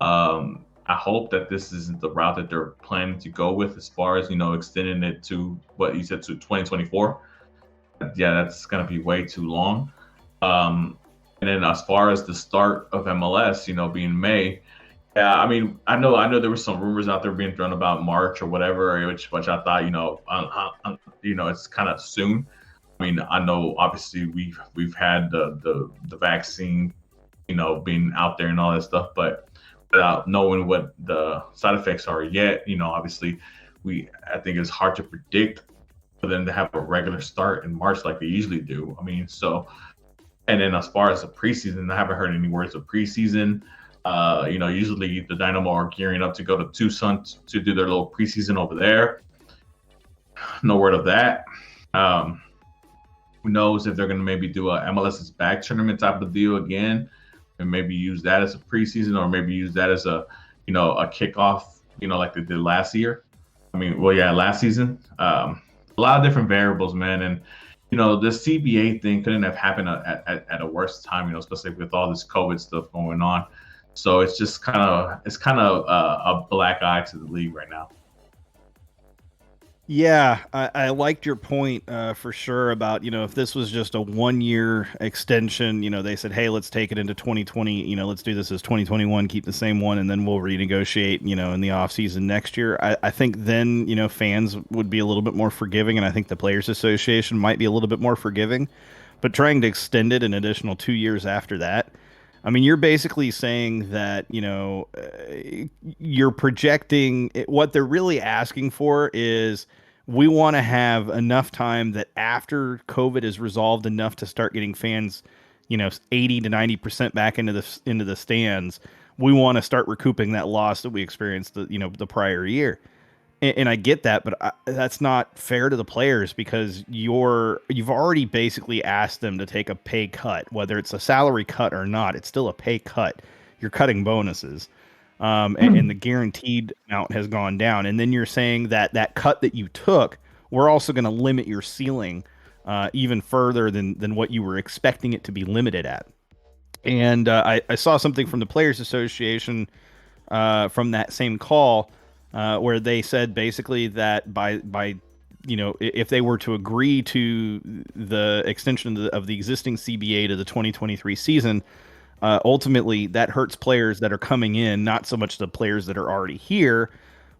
I hope that this isn't the route that they're planning to go with as far as, extending it to what you said to 2024. Yeah, that's going to be way too long. And then as far as the start of MLS, being May, yeah, I mean, I know there were some rumors out there being thrown about March or whatever, which I thought, it's kind of soon. I mean, I know obviously we've had the vaccine, being out there and all that stuff, but without knowing what the side effects are yet, obviously I think it's hard to predict for them to have a regular start in March like they usually do. I mean, so and then as far as the preseason, I haven't heard any words of preseason. Usually the Dynamo are gearing up to go to Tucson to do their little preseason over there. No word of that. Who knows if they're going to maybe do a MLS's back tournament type of deal again, and maybe use that as a preseason, or maybe use that as a kickoff, like they did last year. I mean, well, yeah, last season. A lot of different variables, man, and the CBA thing couldn't have happened at a worse time, especially with all this COVID stuff going on. So it's kind of a black eye to the league right now. Yeah, I liked your point for sure about, if this was just a 1 year extension, they said, hey, let's take it into 2020, let's do this as 2021, keep the same one, and then we'll renegotiate, in the off season next year. I think then, fans would be a little bit more forgiving, and I think the Players Association might be a little bit more forgiving. But trying to extend it an additional 2 years after that, I mean, you're basically saying that, you're projecting what they're really asking for is we want to have enough time that after COVID is resolved enough to start getting fans, 80 to 90% back into the stands. We want to start recouping that loss that we experienced the prior year. And I get that, but that's not fair to the players because you've already basically asked them to take a pay cut, whether it's a salary cut or not. It's still a pay cut. You're cutting bonuses, and the guaranteed amount has gone down. And then you're saying that that cut that you took, we're also going to limit your ceiling even further than what you were expecting it to be limited at. And I saw something from the Players Association from that same call where they said basically that by if they were to agree to the extension of the existing CBA to the 2023 season, ultimately that hurts players that are coming in, not so much the players that are already here.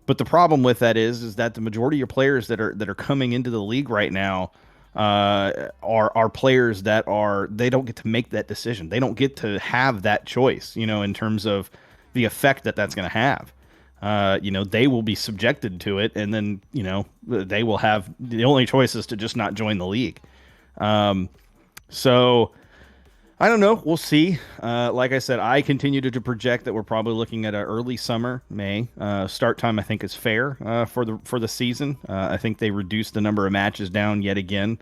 But the problem with that is that the majority of players that are coming into the league right now are players that they don't get to make that decision. They don't get to have that choice, in terms of the effect that that's going to have. They will be subjected to it, and then, they will have the only choice is to just not join the league. So I don't know. We'll see. Like I said, I continue to project that we're probably looking at an early summer, May start time. I think is fair for the season. I think they reduced the number of matches down yet again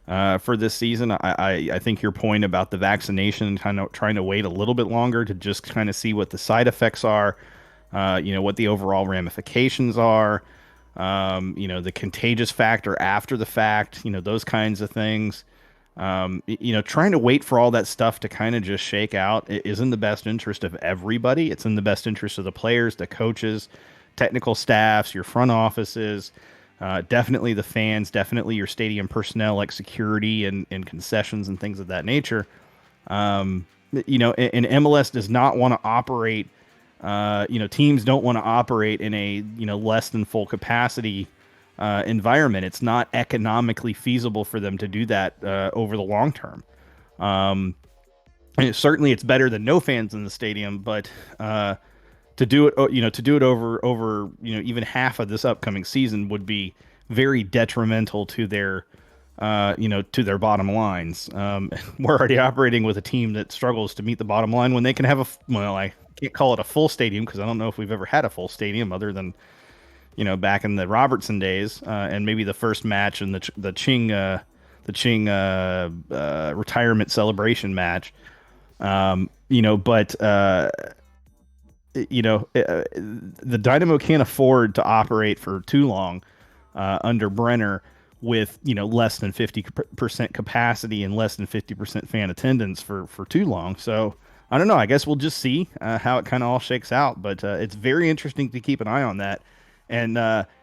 for this season. I think your point about the vaccination, kind of trying to wait a little bit longer to just kind of see what the side effects are, what the overall ramifications are, the contagious factor after the fact, those kinds of things. Trying to wait for all that stuff to kind of just shake out is in the best interest of everybody. It's in the best interest of the players, the coaches, technical staffs, your front offices, definitely the fans, definitely your stadium personnel like security and concessions and things of that nature. And MLS does not want to operate. Teams don't want to operate in a less than full capacity environment. It's not economically feasible for them to do that over the long term. And certainly it's better than no fans in the stadium, but to do it, over even half of this upcoming season would be very detrimental to their to their bottom lines. We're already operating with a team that struggles to meet the bottom line when they can have I can't call it a full stadium because I don't know if we've ever had a full stadium other than back in the Robertson days, and maybe the first match in the Ching retirement celebration match. But the Dynamo can't afford to operate for too long under Brenner with less than 50% capacity and less than 50% fan attendance for too long. So I don't know. I guess we'll just see how it kind of all shakes out. But it's very interesting to keep an eye on that. And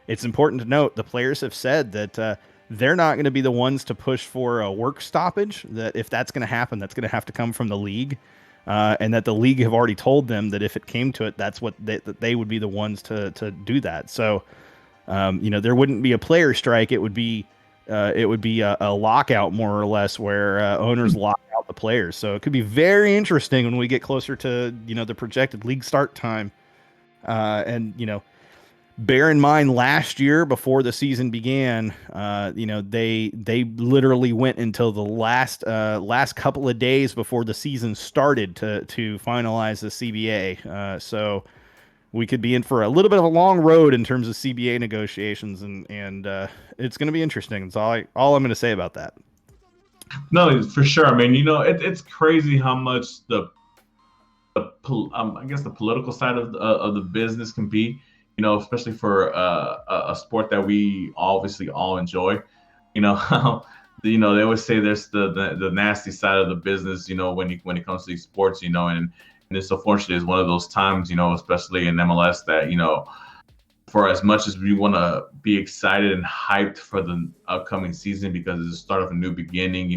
it's important to note the players have said that they're not going to be the ones to push for a work stoppage. That if that's going to happen, that's going to have to come from the league. And that the league have already told them that if it came to it, that's what that they would be the ones to do that. So there wouldn't be a player strike. It would be a lockout more or less where owners lock out the players. So it could be very interesting when we get closer to the projected league start time. And bear in mind last year before the season began, they literally went until the last couple of days before the season started to finalize the CBA. So we could be in for a little bit of a long road in terms of CBA negotiations, and it's going to be interesting. That's all I'm going to say about that. No, for sure. I mean, it's crazy how much I guess the political side of the business can be. Especially for a sport that we obviously all enjoy. How they always say there's the nasty side of the business. When it comes to these sports. And this unfortunately is one of those times. Especially in MLS that for as much as we want to be excited and hyped for the upcoming season because it's the start of a new beginning.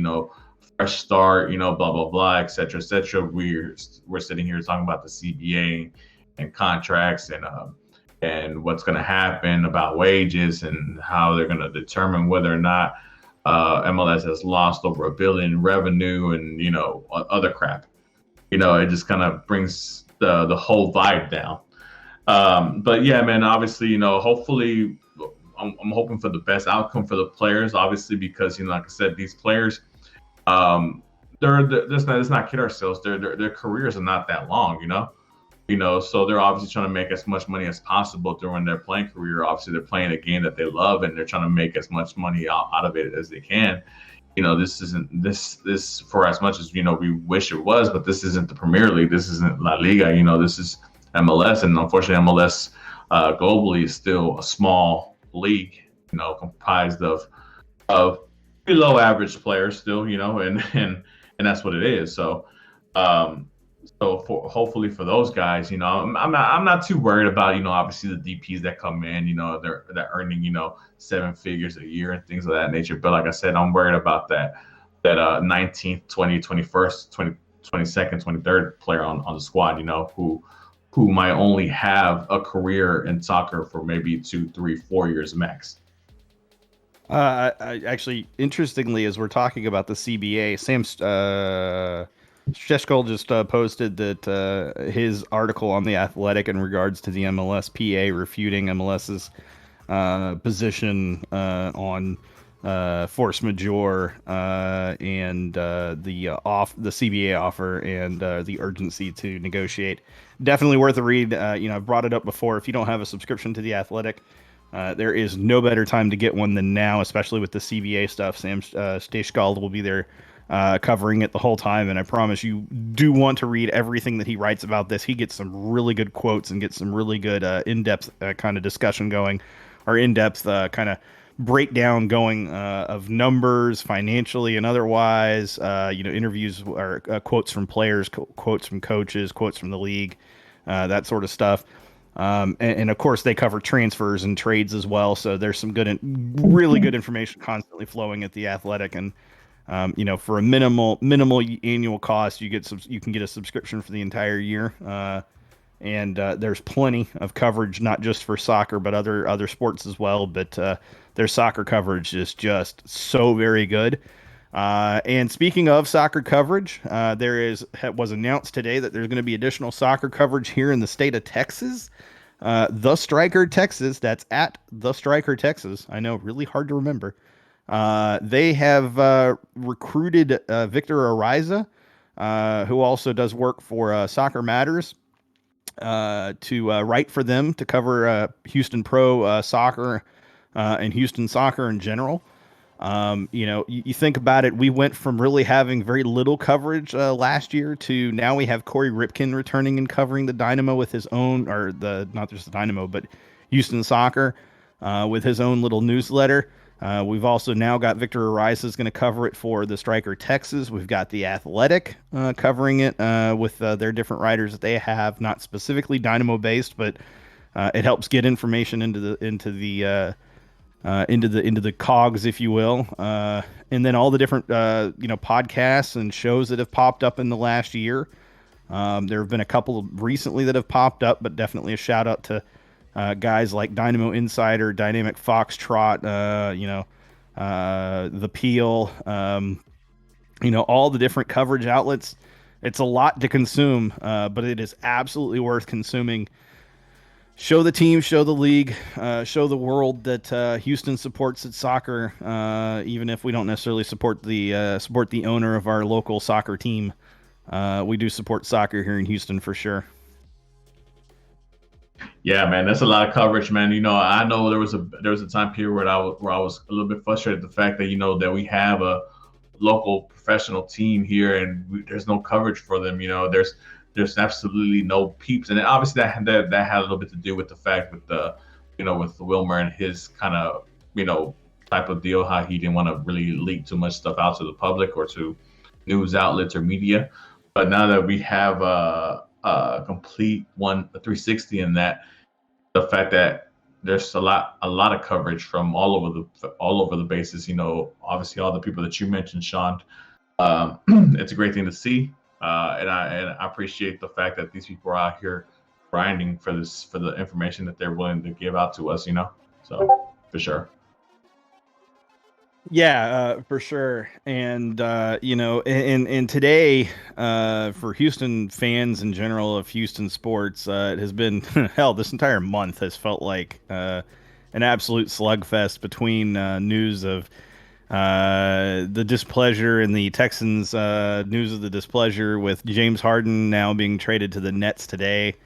Fresh start. Blah blah blah, etc. etc. We're sitting here talking about the CBA and contracts and what's going to happen about wages and how they're going to determine whether or not MLS has lost over $1 billion in revenue and other crap. It just kind of brings the whole vibe down. But yeah, man, obviously, hopefully, I'm hoping for the best outcome for the players, obviously, because like I said, these players, let's not kid ourselves, their careers are not that long, so they're obviously trying to make as much money as possible during their playing career. Obviously, they're playing a game that they love, and they're trying to make as much money out of it as they can. This isn't this for as much as we wish it was, but this isn't the Premier League. This isn't La Liga. This is MLS, and unfortunately, MLS globally is still a small league. Comprised of below average players still. And that's what it is. So. Hopefully for those guys, I'm not too worried about obviously the DPs that come in, they're earning 7 figures a year and things of that nature. But like I said, I'm worried about that 19th, 20th, 21st, 22nd, 23rd player on the squad, who might only have a career in soccer for maybe 2, 3, 4 years max. I actually, interestingly, as we're talking about the CBA, Sam Sheshkol just posted that his article on The Athletic in regards to the MLSPA refuting MLS's position on force majeure and the CBA offer and the urgency to negotiate. Definitely worth a read. I've brought it up before. If you don't have a subscription to The Athletic, there is no better time to get one than now, especially with the CBA stuff. Sam Stejskal will be there covering it the whole time, and I promise you do want to read everything that he writes about this. He gets some really good quotes and gets some really good in-depth kind of discussion going, or in-depth kind of breakdown going of numbers financially and otherwise. Interviews or quotes from players, quotes from coaches, quotes from the league, that sort of stuff. And of course, they cover transfers and trades as well. So there's some really good information constantly flowing at The Athletic. And for a minimal annual cost, you can get a subscription for the entire year. And there's plenty of coverage, not just for soccer, but other sports as well. But their soccer coverage is just so very good. And speaking of soccer coverage, was announced today that there's going to be additional soccer coverage here in the state of Texas. The Striker Texas, that's at The Striker Texas. I know, really hard to remember. They have recruited Victor Ariza, who also does work for Soccer Matters, to write for them to cover Houston Pro soccer and Houston soccer in general. You think about it, we went from really having very little coverage last year to now we have Corey Ripken returning and covering the Dynamo with his own, or the not just the Dynamo, but Houston Soccer with his own little newsletter. We've also now got Victor Ariza is going to cover it for the Striker Texas. We've got the Athletic covering it with their different writers that they have, not specifically Dynamo based, but it helps get information into the cogs, if you will, and then all the different podcasts and shows that have popped up in the last year. There have been a couple recently that have popped up, but definitely a shout out to guys like Dynamo Insider, Dynamic Foxtrot, the Peel, all the different coverage outlets. It's a lot to consume, but it is absolutely worth consuming. Show the team, show the league, show the world that Houston supports its soccer, even if we don't necessarily support the owner of our local soccer team. We do support soccer here in Houston for sure. Yeah, man, that's a lot of coverage, man. I know there was a time period where I was a little bit frustrated at the fact that that we have a local professional team here and there's no coverage for them. There's absolutely no peeps, and obviously that had a little bit to do with the fact with with Wilmer and his kind of type of deal, how he didn't want to really leak too much stuff out to the public or to news outlets or media. But now that we have a complete 360 in that, the fact that there's a lot of coverage from all over the bases. Obviously all the people that you mentioned, Sean. It's a great thing to see, and I appreciate the fact that these people are out here grinding for the information that they're willing to give out to us. So for sure. Yeah, for sure. And and today, for Houston fans in general of Houston sports, it has been hell. This entire month has felt like an absolute slugfest between news of the displeasure and the Texans' news of the displeasure with James Harden now being traded to the Nets today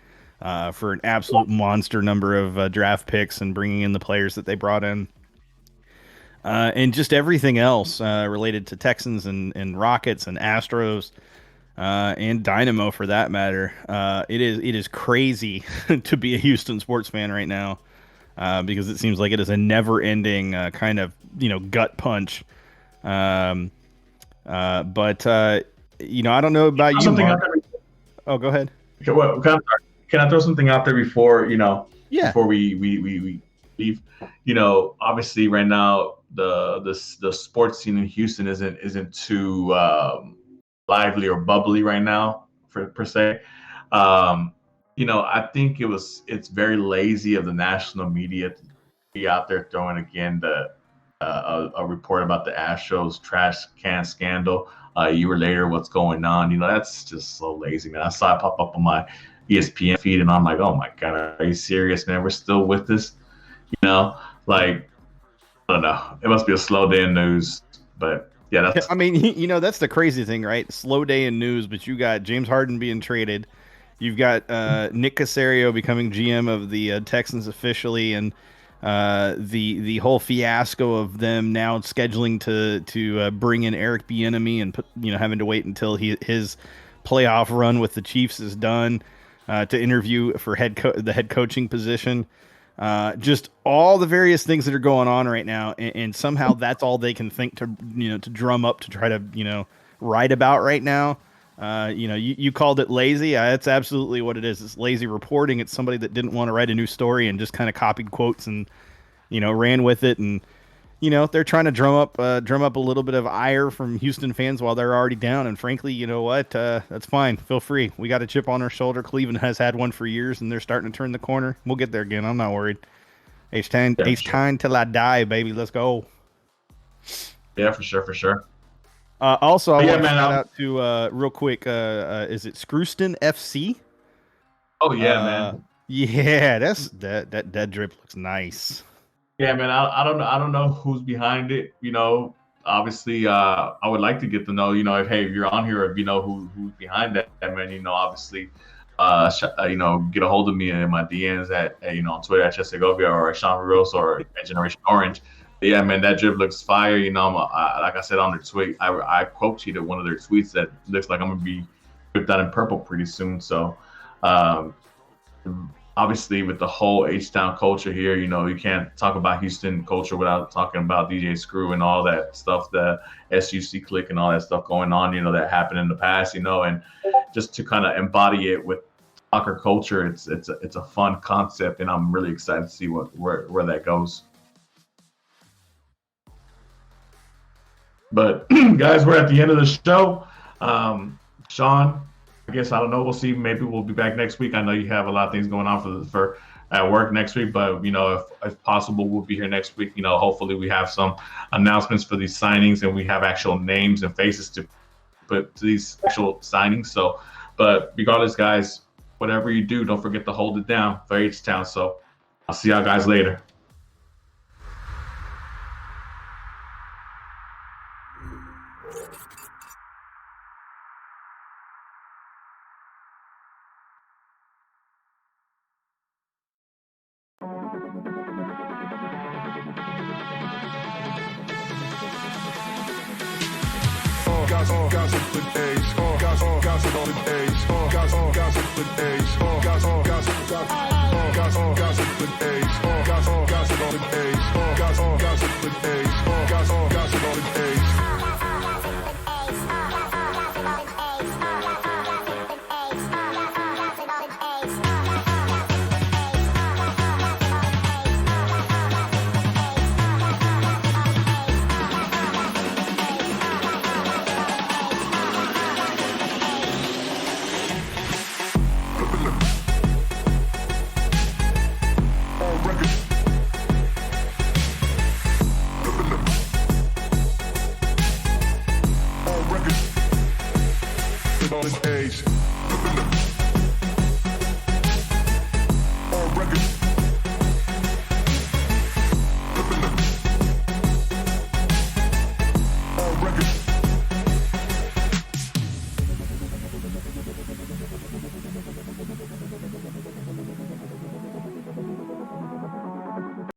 for an absolute monster number of draft picks and bringing in the players that they brought in. And just everything else related to Texans and Rockets and Astros and Dynamo for that matter. It is crazy to be a Houston sports fan right now because it seems like it is a never-ending kind of gut punch. But I don't know about you, Mark. Oh, go ahead. Okay, well, can I throw something out there before Yeah. before we leave? Obviously right now the sports scene in Houston isn't too lively or bubbly right now per se. I think it's very lazy of the national media to be out there throwing again a report about the Astros trash can scandal. A year later, what's going on? That's just so lazy, man. I saw it pop up on my ESPN feed, and I'm like, oh my god, are you serious, man? We're still with this, like. I don't know. It must be a slow day in news, but yeah, that's. I mean, that's the crazy thing, right? Slow day in news, but you got James Harden being traded. You've got Nick Caserio becoming GM of the Texans officially, and the whole fiasco of them now scheduling to bring in Eric Bieniemy and having to wait until his playoff run with the Chiefs is done to interview for the head coaching position. Just all the various things that are going on right now, and somehow that's all they can think to to drum up to try to write about right now. You called it lazy. That's absolutely what it is. It's lazy reporting. It's somebody that didn't want to write a new story and just kind of copied quotes and ran with it. And they're trying to drum up a little bit of ire from Houston fans while they're already down. And frankly, you know what? That's fine. Feel free. We got a chip on our shoulder. Cleveland has had one for years, and they're starting to turn the corner. We'll get there again. I'm not worried. H time till I die, baby. Let's go. Yeah, for sure. Also, I want to shout out to real quick. Is it Screwston FC? Oh yeah, man. Yeah, that drip looks nice. Yeah, man. I don't know who's behind it. Obviously, I would like to get to know. If you're on here, if who's behind that, man. Obviously, get a hold of me in my DMs at on Twitter at Segovia or at Sean Ringrose or at Generation Orange. Yeah, man, that drip looks fire. You know, like I said on their tweet, I quote tweeted one of their tweets that looks like I'm gonna be whipped out in purple pretty soon. So, um, obviously, with the whole H-Town culture here, you know, you can't talk about Houston culture without talking about DJ Screw and all that stuff, the SUC click and all that stuff going on, you know, that happened in the past, you know, and just to kind of embody it with soccer culture, it's a fun concept, and I'm really excited to see where that goes. But guys, we're at the end of the show. Sean, I guess I don't know. We'll see. Maybe we'll be back next week. I know you have a lot of things going on for at work next week, but you know, if possible, we'll be here next week. You know, hopefully we have some announcements for these signings, and we have actual names and faces to put to these actual signings. So, but regardless, guys, whatever you do, don't forget to hold it down for H-Town. So, I'll see y'all guys later. Gossip with Ace. Gossip on the Ace. Gossip with Ace. Gossip with Ace. Gossip on the Ace. Gossip with Ace. Gossip on the Ace. On the Ace.